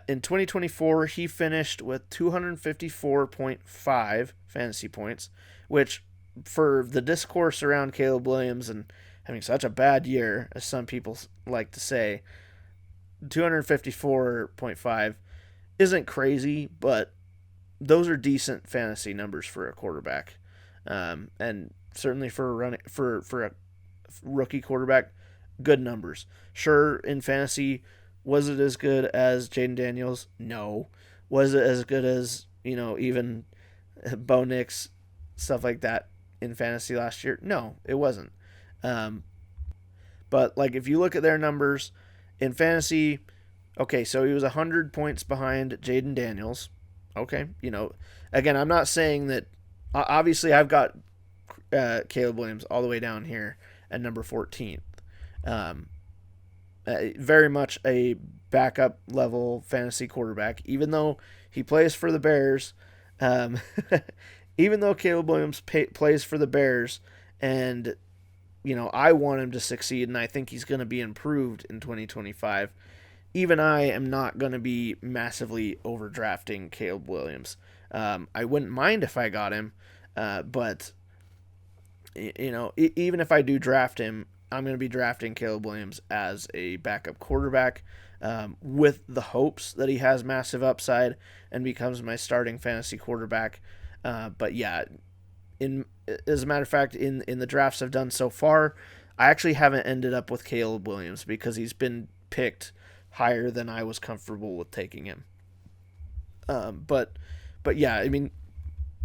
In 2024, he finished with 254.5 fantasy points, which for the discourse around Caleb Williams and having such a bad year, as some people like to say, 254.5 isn't crazy, but those are decent fantasy numbers for a quarterback, and certainly for a rookie quarterback, good numbers. Sure, in fantasy, was it as good as Jayden Daniels? No. Was it as good as even Bo Nix, stuff like that in fantasy last year? No, it wasn't. But if you look at their numbers in fantasy, okay, so he was 100 points behind Jayden Daniels. Okay, again, I'm not saying that. Obviously, I've got Caleb Williams all the way down here at number 14th. Very much a backup level fantasy quarterback, even though he plays for the Bears. Even though Caleb Williams plays for the Bears, and I want him to succeed, and I think he's going to be improved in 2025. Even I am not going to be massively overdrafting Caleb Williams. I wouldn't mind if I got him, but even if I do draft him, I'm going to be drafting Caleb Williams as a backup quarterback, with the hopes that he has massive upside and becomes my starting fantasy quarterback. But yeah, as a matter of fact, in the drafts I've done so far, I actually haven't ended up with Caleb Williams because he's been picked higher than I was comfortable with taking him. But yeah, I mean,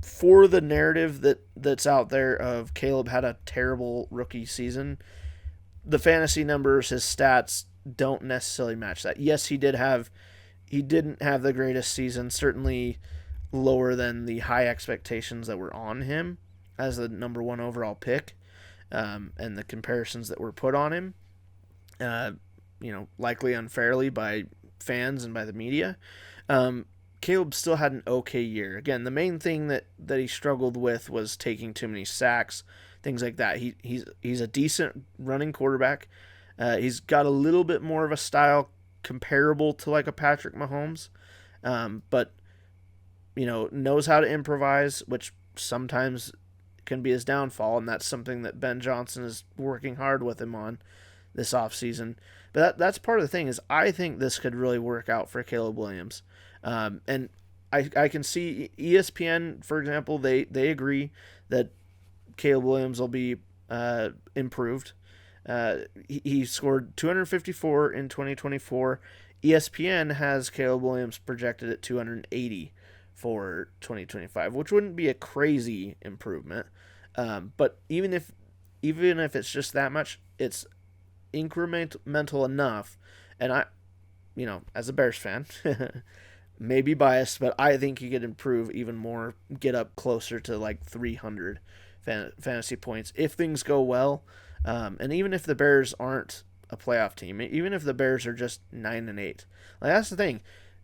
for the narrative that's out there of Caleb had a terrible rookie season, the fantasy numbers, his stats don't necessarily match that. Yes, he didn't have the greatest season, certainly lower than the high expectations that were on him as the number one overall pick, and the comparisons that were put on him, likely unfairly by fans and by the media. Caleb still had an okay year. Again, the main thing that he struggled with was taking too many sacks, things like that. He's a decent running quarterback. He's got a little bit more of a style comparable to a Patrick Mahomes, but knows how to improvise, which sometimes can be his downfall, and that's something that Ben Johnson is working hard with him on this offseason. But that's part of the thing is I think this could really work out for Caleb Williams. And I can see ESPN, for example, they agree that Caleb Williams will be improved. He scored 254 in 2024. ESPN has Caleb Williams projected at 280 for 2025, which wouldn't be a crazy improvement. But even if it's just that much, it's incremental enough. And I, as a Bears fan, maybe biased, but I think he could improve even more, get up closer to 300 fantasy points if things go well. And even if the Bears aren't a playoff team, even if the Bears are just 9-8, like that's the thing.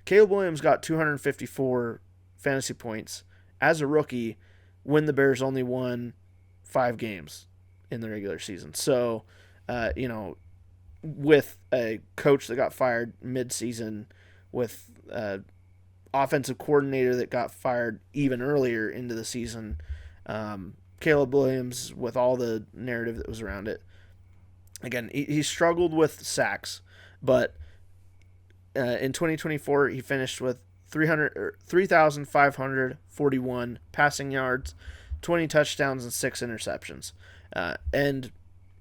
Caleb Williams got 254 fantasy points as a rookie when the Bears only won 5 games in the regular season. So, with a coach that got fired mid-season, with an offensive coordinator that got fired even earlier into the season, Caleb Williams, with all the narrative that was around it, again, he struggled with sacks, but in 2024, he finished with 3,541 passing yards, 20 touchdowns, and 6 interceptions, and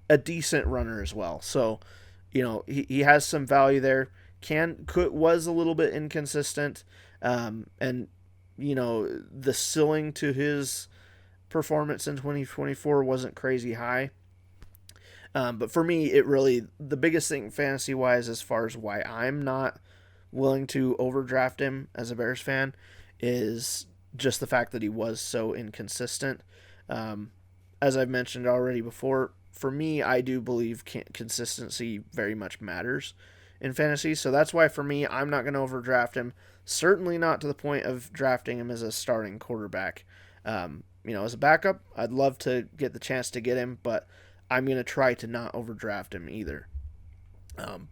a decent runner as well. So, he has some value there. Was a little bit inconsistent, and the ceiling to his performance in 2024 wasn't crazy high. But for me, the biggest thing fantasy-wise as far as why I'm not willing to overdraft him as a Bears fan is just the fact that he was so inconsistent. As I've mentioned already before, for me, I do believe consistency very much matters in fantasy. So that's why for me, I'm not going to overdraft him. Certainly not to the point of drafting him as a starting quarterback. As a backup, I'd love to get the chance to get him, but I'm going to try to not overdraft him either.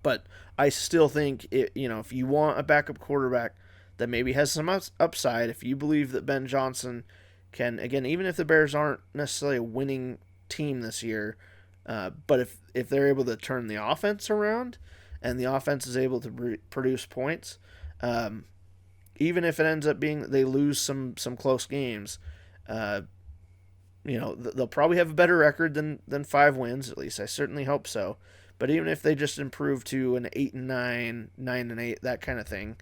But I still think, if you want a backup quarterback that maybe has some upside, if you believe that Ben Johnson can, again, even if the Bears aren't necessarily a winning team this year, but if they're able to turn the offense around and the offense is able to produce points, even if it ends up being that they lose some close games, they'll probably have a better record than 5 wins, at least I certainly hope so. But even if they just improve to an 8-9, 9-8, that kind of thing,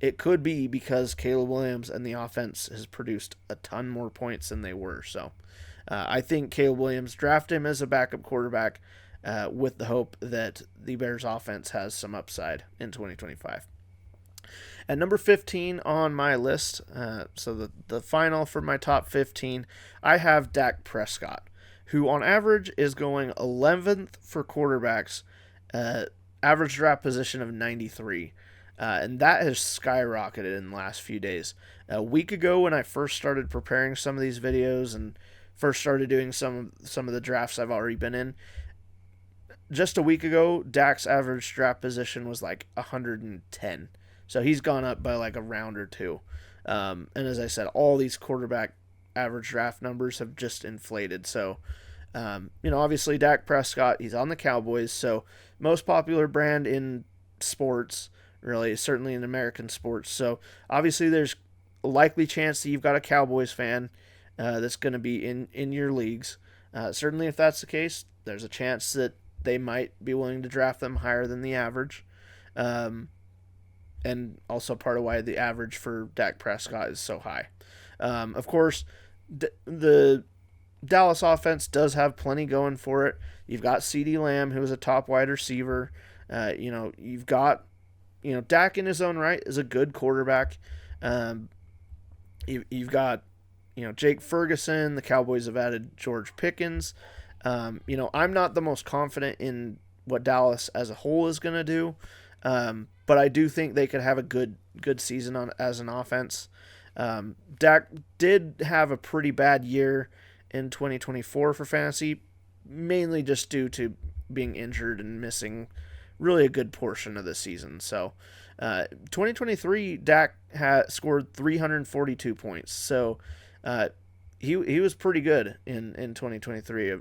it could be because Caleb Williams and the offense has produced a ton more points than they were. So I think Caleb Williams, draft him as a backup quarterback with the hope that the Bears offense has some upside in 2025. At number 15 on my list, so the final for my top 15, I have Dak Prescott, who on average is going 11th for quarterbacks, average draft position of 93. And that has skyrocketed in the last few days. A week ago when I first started preparing some of these videos and first started doing some of the drafts I've already been in, just a week ago, Dak's average draft position was like 110. So he's gone up by like a round or two. And as I said, all these quarterback average draft numbers have just inflated. So, obviously Dak Prescott, he's on the Cowboys. So most popular brand in sports, really, certainly in American sports. So obviously there's a likely chance that you've got a Cowboys fan that's going to be in your leagues. Certainly if that's the case, there's a chance that they might be willing to draft them higher than the average. And also part of why the average for Dak Prescott is so high. Of course, the Dallas offense does have plenty going for it. You've got CeeDee Lamb, who is a top wide receiver. You've got, Dak in his own right is a good quarterback. You've got, Jake Ferguson. The Cowboys have added George Pickens. I'm not the most confident in what Dallas as a whole is going to do. But I do think they could have a good season as an offense. Dak did have a pretty bad year in 2024 for fantasy, mainly just due to being injured and missing really a good portion of the season. So 2023, Dak scored 342 points. So he was pretty good in 2023. A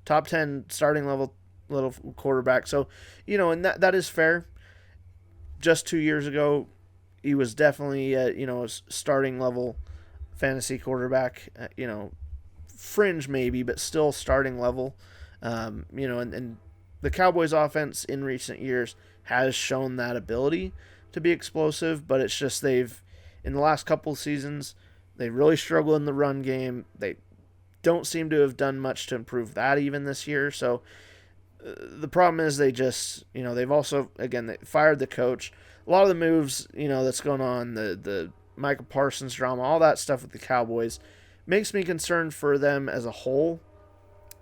top 10 starting level little quarterback. So, and that is fair. Just 2 years ago, he was definitely, a starting level fantasy quarterback, fringe maybe, but still starting level. And the Cowboys offense in recent years has shown that ability to be explosive, but it's just in the last couple of seasons, they really struggle in the run game. They don't seem to have done much to improve that even this year. So the problem is they just, they've also, again, they fired the coach. A lot of the moves, that's going on, the Michael Parsons drama, all that stuff with the Cowboys makes me concerned for them as a whole,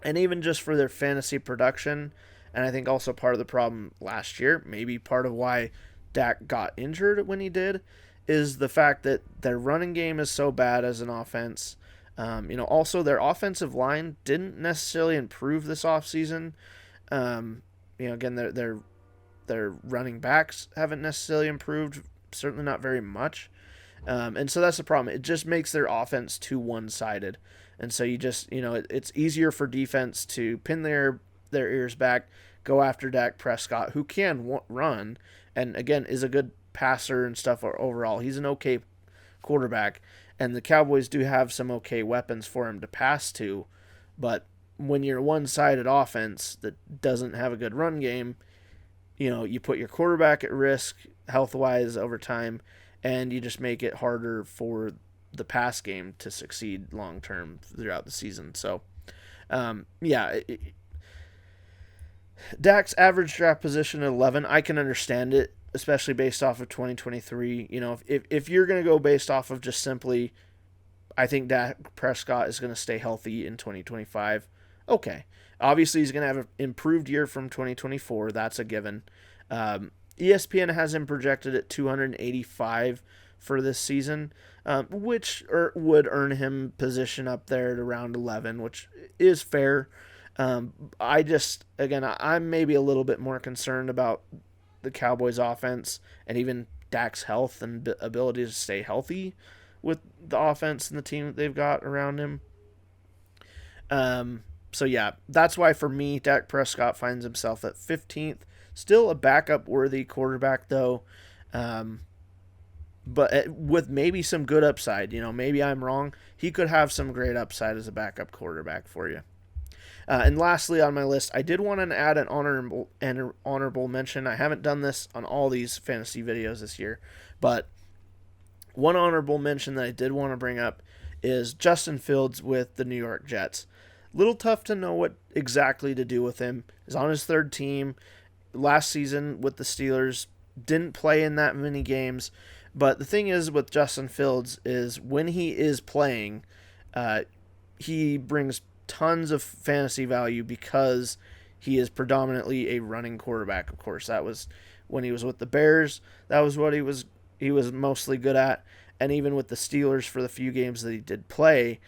and even just for their fantasy production. And I think also part of the problem last year, maybe part of why Dak got injured when he did, is the fact that their running game is so bad as an offense. Also their offensive line didn't necessarily improve this offseason. Again, their running backs haven't necessarily improved, certainly not very much. And so that's the problem. It just makes their offense too one-sided. And so it's easier for defense to pin their ears back, go after Dak Prescott, who can run, and again is a good passer and stuff overall. He's an okay quarterback, and the Cowboys do have some okay weapons for him to pass to, but when you're a one-sided offense that doesn't have a good run game, you put your quarterback at risk health-wise over time, and you just make it harder for the pass game to succeed long-term throughout the season. So, Dak's average draft position at 11, I can understand it, especially based off of 2023. If you're going to go based off of just simply, I think Dak Prescott is going to stay healthy in 2025, okay. Obviously, he's going to have an improved year from 2024. That's a given. ESPN has him projected at 285 for this season, which would earn him position up there at around 11, which is fair. I'm maybe a little bit more concerned about the Cowboys' offense and even Dak's health and ability to stay healthy with the offense and the team that they've got around him. So yeah, that's why for me, Dak Prescott finds himself at 15th. Still a backup-worthy quarterback, though, but with maybe some good upside. Maybe I'm wrong. He could have some great upside as a backup quarterback for you. And lastly on my list, I did want to add an honorable mention. I haven't done this on all these fantasy videos this year, but one honorable mention that I did want to bring up is Justin Fields with the New York Jets. Little tough to know what exactly to do with him. He's on his third team. Last season with the Steelers, didn't play in that many games. But the thing is with Justin Fields is when he is playing, he brings tons of fantasy value because he is predominantly a running quarterback. Of course, that was when he was with the Bears. That was what he was mostly good at. And even with the Steelers for the few games that he did play,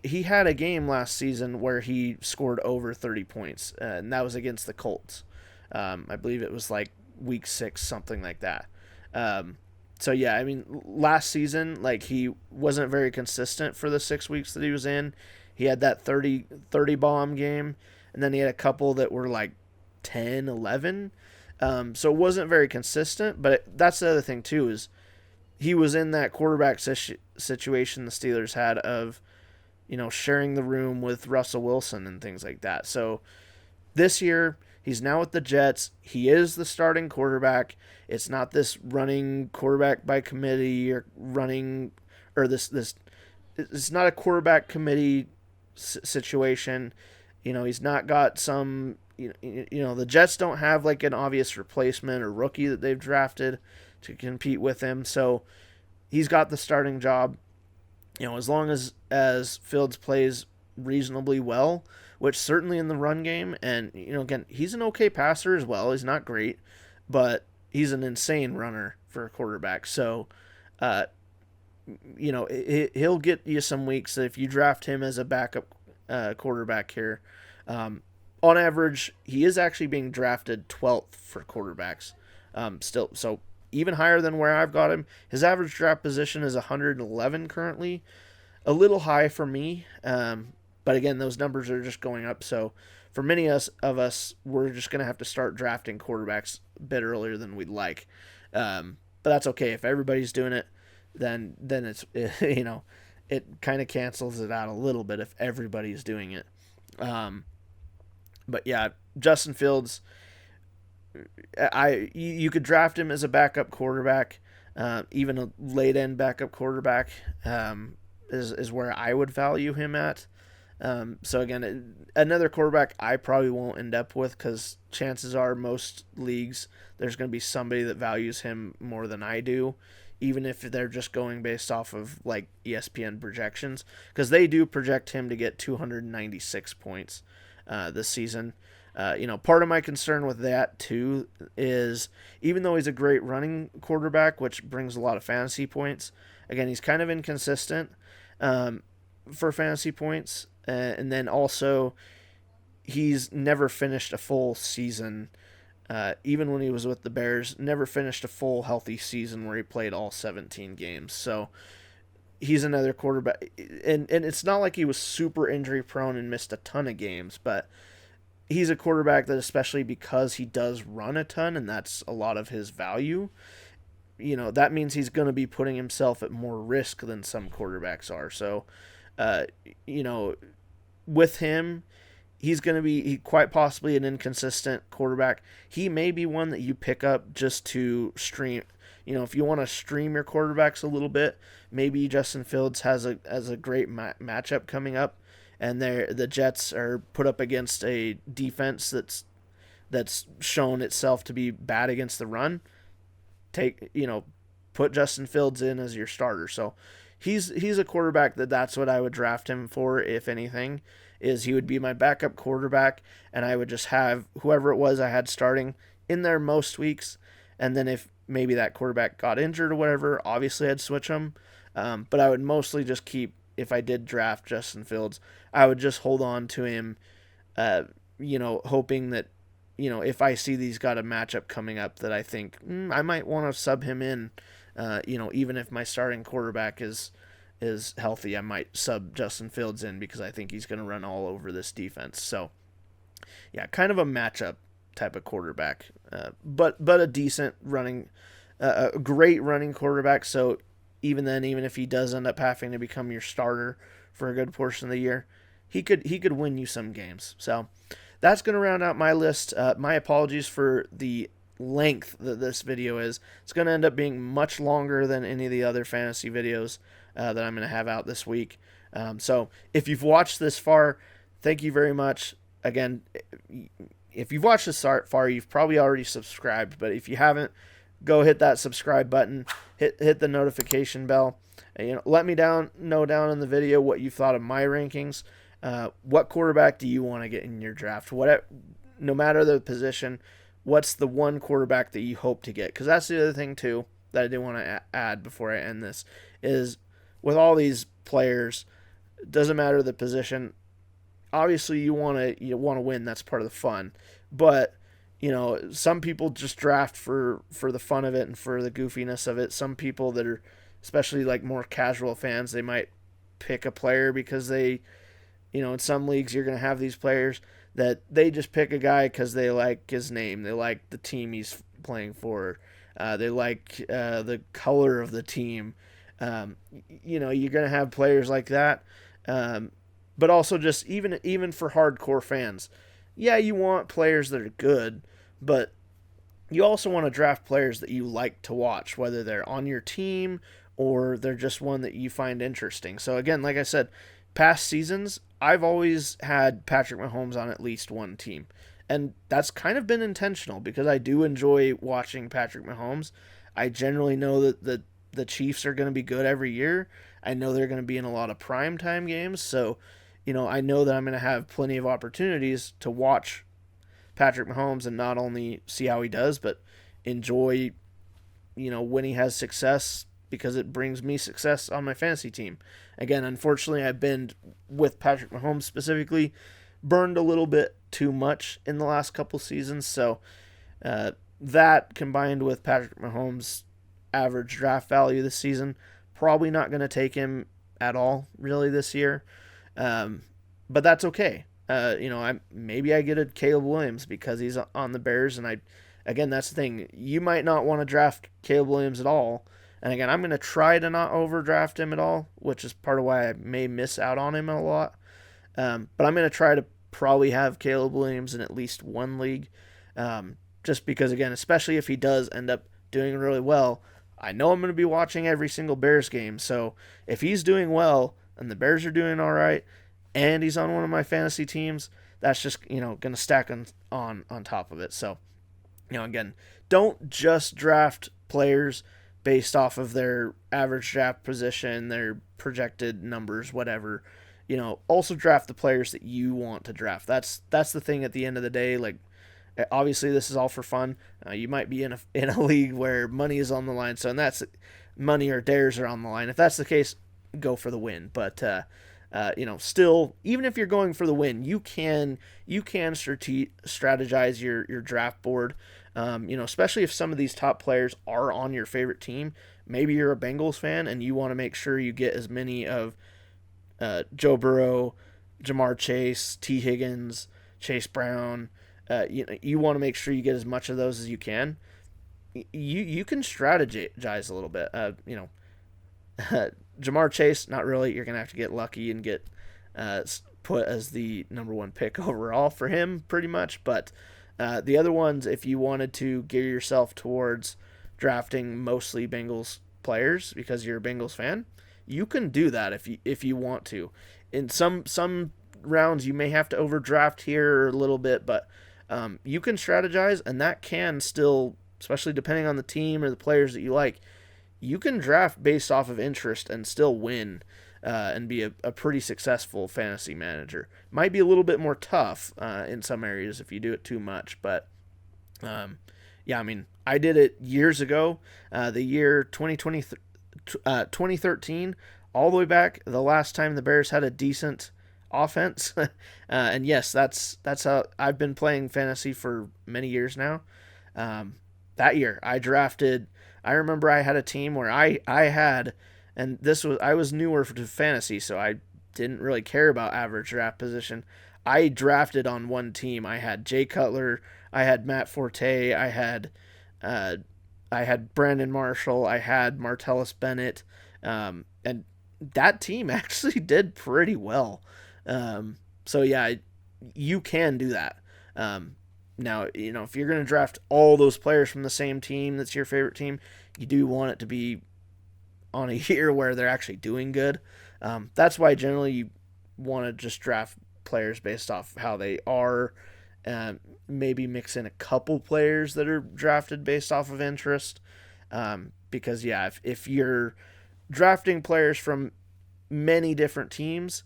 he had a game last season where he scored over 30 points, and that was against the Colts. I believe it was like week 6, something like that. Last season, he wasn't very consistent for the 6 weeks that he was in. He had that 30 bomb game, and then he had a couple that were like 10, 11. So it wasn't very consistent, but that's the other thing too, is he was in that quarterback situation the Steelers had of, sharing the room with Russell Wilson and things like that. So this year, he's now with the Jets. He is the starting quarterback. It's not this running quarterback by committee it's not a quarterback committee situation. He's not got some, the Jets don't have like an obvious replacement or rookie that they've drafted to compete with him. So he's got the starting job. As long as Fields plays reasonably well, which certainly in the run game, and again, he's an okay passer as well. He's not great, but he's an insane runner for a quarterback. So, he'll get you some weeks that if you draft him as a backup quarterback here. On average, he is actually being drafted 12th for quarterbacks. Still, so even higher than where I've got him. His average draft position is 111 currently. A little high for me, but again, those numbers are just going up. So for many of us, we're just going to have to start drafting quarterbacks a bit earlier than we'd like. But that's okay. If everybody's doing it, then it's, it kind of cancels it out a little bit if everybody's doing it. But yeah, Justin Fields, you could draft him as a backup quarterback, even a late end backup quarterback is where I would value him at. So again, another quarterback I probably won't end up with because chances are most leagues there's going to be somebody that values him more than I do. even if they're just going based off of like ESPN projections, because they do project him to get 296 points this season. Part of my concern with that too is even though he's a great running quarterback, which brings a lot of fantasy points, again, he's kind of inconsistent for fantasy points. And then also, he's never finished a full season, even when he was with the Bears, never finished a full healthy season where he played all 17 games. So he's another quarterback. And it's not like he was super injury prone and missed a ton of games, but he's a quarterback that, especially because he does run a ton and that's a lot of his value, that means he's going to be putting himself at more risk than some quarterbacks are. So, with him, he's going to be quite possibly an inconsistent quarterback. He may be one that you pick up just to stream. If you want to stream your quarterbacks a little bit, maybe Justin Fields has a great matchup coming up, and the Jets are put up against a defense that's shown itself to be bad against the run. Put Justin Fields in as your starter. So he's a quarterback that's what I would draft him for, if anything, is he would be my backup quarterback, and I would just have whoever it was I had starting in there most weeks, and then if maybe that quarterback got injured or whatever, obviously I'd switch him. But I would mostly just keep, if I did draft Justin Fields, I would just hold on to him, hoping that, if I see he's got a matchup coming up that I think I might want to sub him in, even if my starting quarterback is healthy, I might sub Justin Fields in because I think he's going to run all over this defense. So, yeah, kind of a matchup type of quarterback, but a decent running, a great running quarterback. So even if he does end up having to become your starter for a good portion of the year, he could win you some games. So that's going to round out my list. My apologies for the length that this video is. It's going to end up being much longer than any of the other fantasy videos that I'm going to have out this week. So if you've watched this far, thank you very much. Again, if you've watched this far, you've probably already subscribed, but if you haven't, go hit that subscribe button, hit the notification bell. Let me know down in the video what you thought of my rankings. What quarterback do you want to get in your draft? No matter the position, what's the one quarterback that you hope to get? Because that's the other thing too that I did want to add before I end this is with all these players, it doesn't matter the position. Obviously, you want to win. That's part of the fun. But some people just draft for the fun of it and for the goofiness of it. Some people that are, especially like more casual fans, they might pick a player because they, in some leagues you're going to have these players that they just pick a guy because they like his name, they like the team he's playing for, they like the color of the team. You're going to have players like that. But also just even for hardcore fans, yeah, you want players that are good, but you also want to draft players that you like to watch, whether they're on your team or they're just one that you find interesting. So again, like I said, past seasons, I've always had Patrick Mahomes on at least one team. And that's kind of been intentional because I do enjoy watching Patrick Mahomes. I generally know that the Chiefs are going to be good every year. I know they're going to be in a lot of primetime games, so I know that I'm going to have plenty of opportunities to watch Patrick Mahomes and not only see how he does, but enjoy, when he has success because it brings me success on my fantasy team. Again, unfortunately, I've been, with Patrick Mahomes specifically, burned a little bit too much in the last couple seasons, so that combined with Patrick Mahomes' average draft value this season, probably not going to take him at all, really, this year. But that's okay. Maybe I get a Caleb Williams because he's on the Bears, and that's the thing. You might not want to draft Caleb Williams at all, and again, I'm going to try to not overdraft him at all, which is part of why I may miss out on him a lot. But I'm going to try to probably have Caleb Williams in at least one league, just because, again, especially if he does end up doing really well, I know I'm going to be watching every single Bears game. So if he's doing well and the Bears are doing all right and he's on one of my fantasy teams, that's just, going to stack on top of it. So, again, don't just draft players based off of their average draft position, their projected numbers, whatever. Also draft the players that you want to draft. That's the thing at the end of the day. Like, obviously, this is all for fun. You might be in a league where money is on the line, so and that's money or dares are on the line. If that's the case, go for the win. But still, even if you're going for the win, you can strategize your draft board. Especially if some of these top players are on your favorite team. Maybe you're a Bengals fan and you want to make sure you get as many of Joe Burrow, Jamar Chase, T. Higgins, Chase Brown. You want to make sure you get as much of those as you can. You can strategize a little bit. Jamar Chase, not really. You're gonna have to get lucky and get put as the number one pick overall for him, pretty much. But the other ones, if you wanted to gear yourself towards drafting mostly Bengals players because you're a Bengals fan, you can do that if you want to. In some rounds, you may have to overdraft here a little bit, but you can strategize, and that can still, especially depending on the team or the players that you like, you can draft based off of interest and still win and be a pretty successful fantasy manager. Might be a little bit more tough in some areas if you do it too much, but I did it years ago, the year 2013, all the way back, the last time the Bears had a decent offense. And yes, that's how I've been playing fantasy for many years now. That year I remember I had a team where I had, and I was newer to fantasy, so I didn't really care about average draft position. I drafted on one team. I had Jay Cutler, I had Matt Forte, I had Brandon Marshall, I had Martellus Bennett, and that team actually did pretty well. So yeah, you can do that. Now, if you're going to draft all those players from the same team that's your favorite team, you do want it to be on a year where they're actually doing good. That's why generally you want to just draft players based off how they are. Maybe mix in a couple players that are drafted based off of interest. Because, yeah, if you're drafting players from many different teams,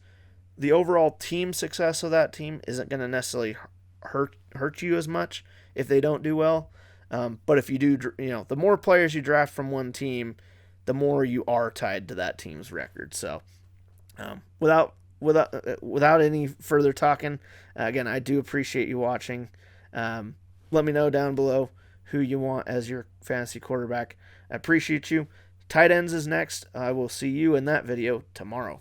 the overall team success of that team isn't going to necessarily hurt you as much if they don't do well. But if you do, the more players you draft from one team, the more you are tied to that team's record. So, without any further talking, again, I do appreciate you watching. Let me know down below who you want as your fantasy quarterback. I appreciate you. Tight ends is next. I will see you in that video tomorrow.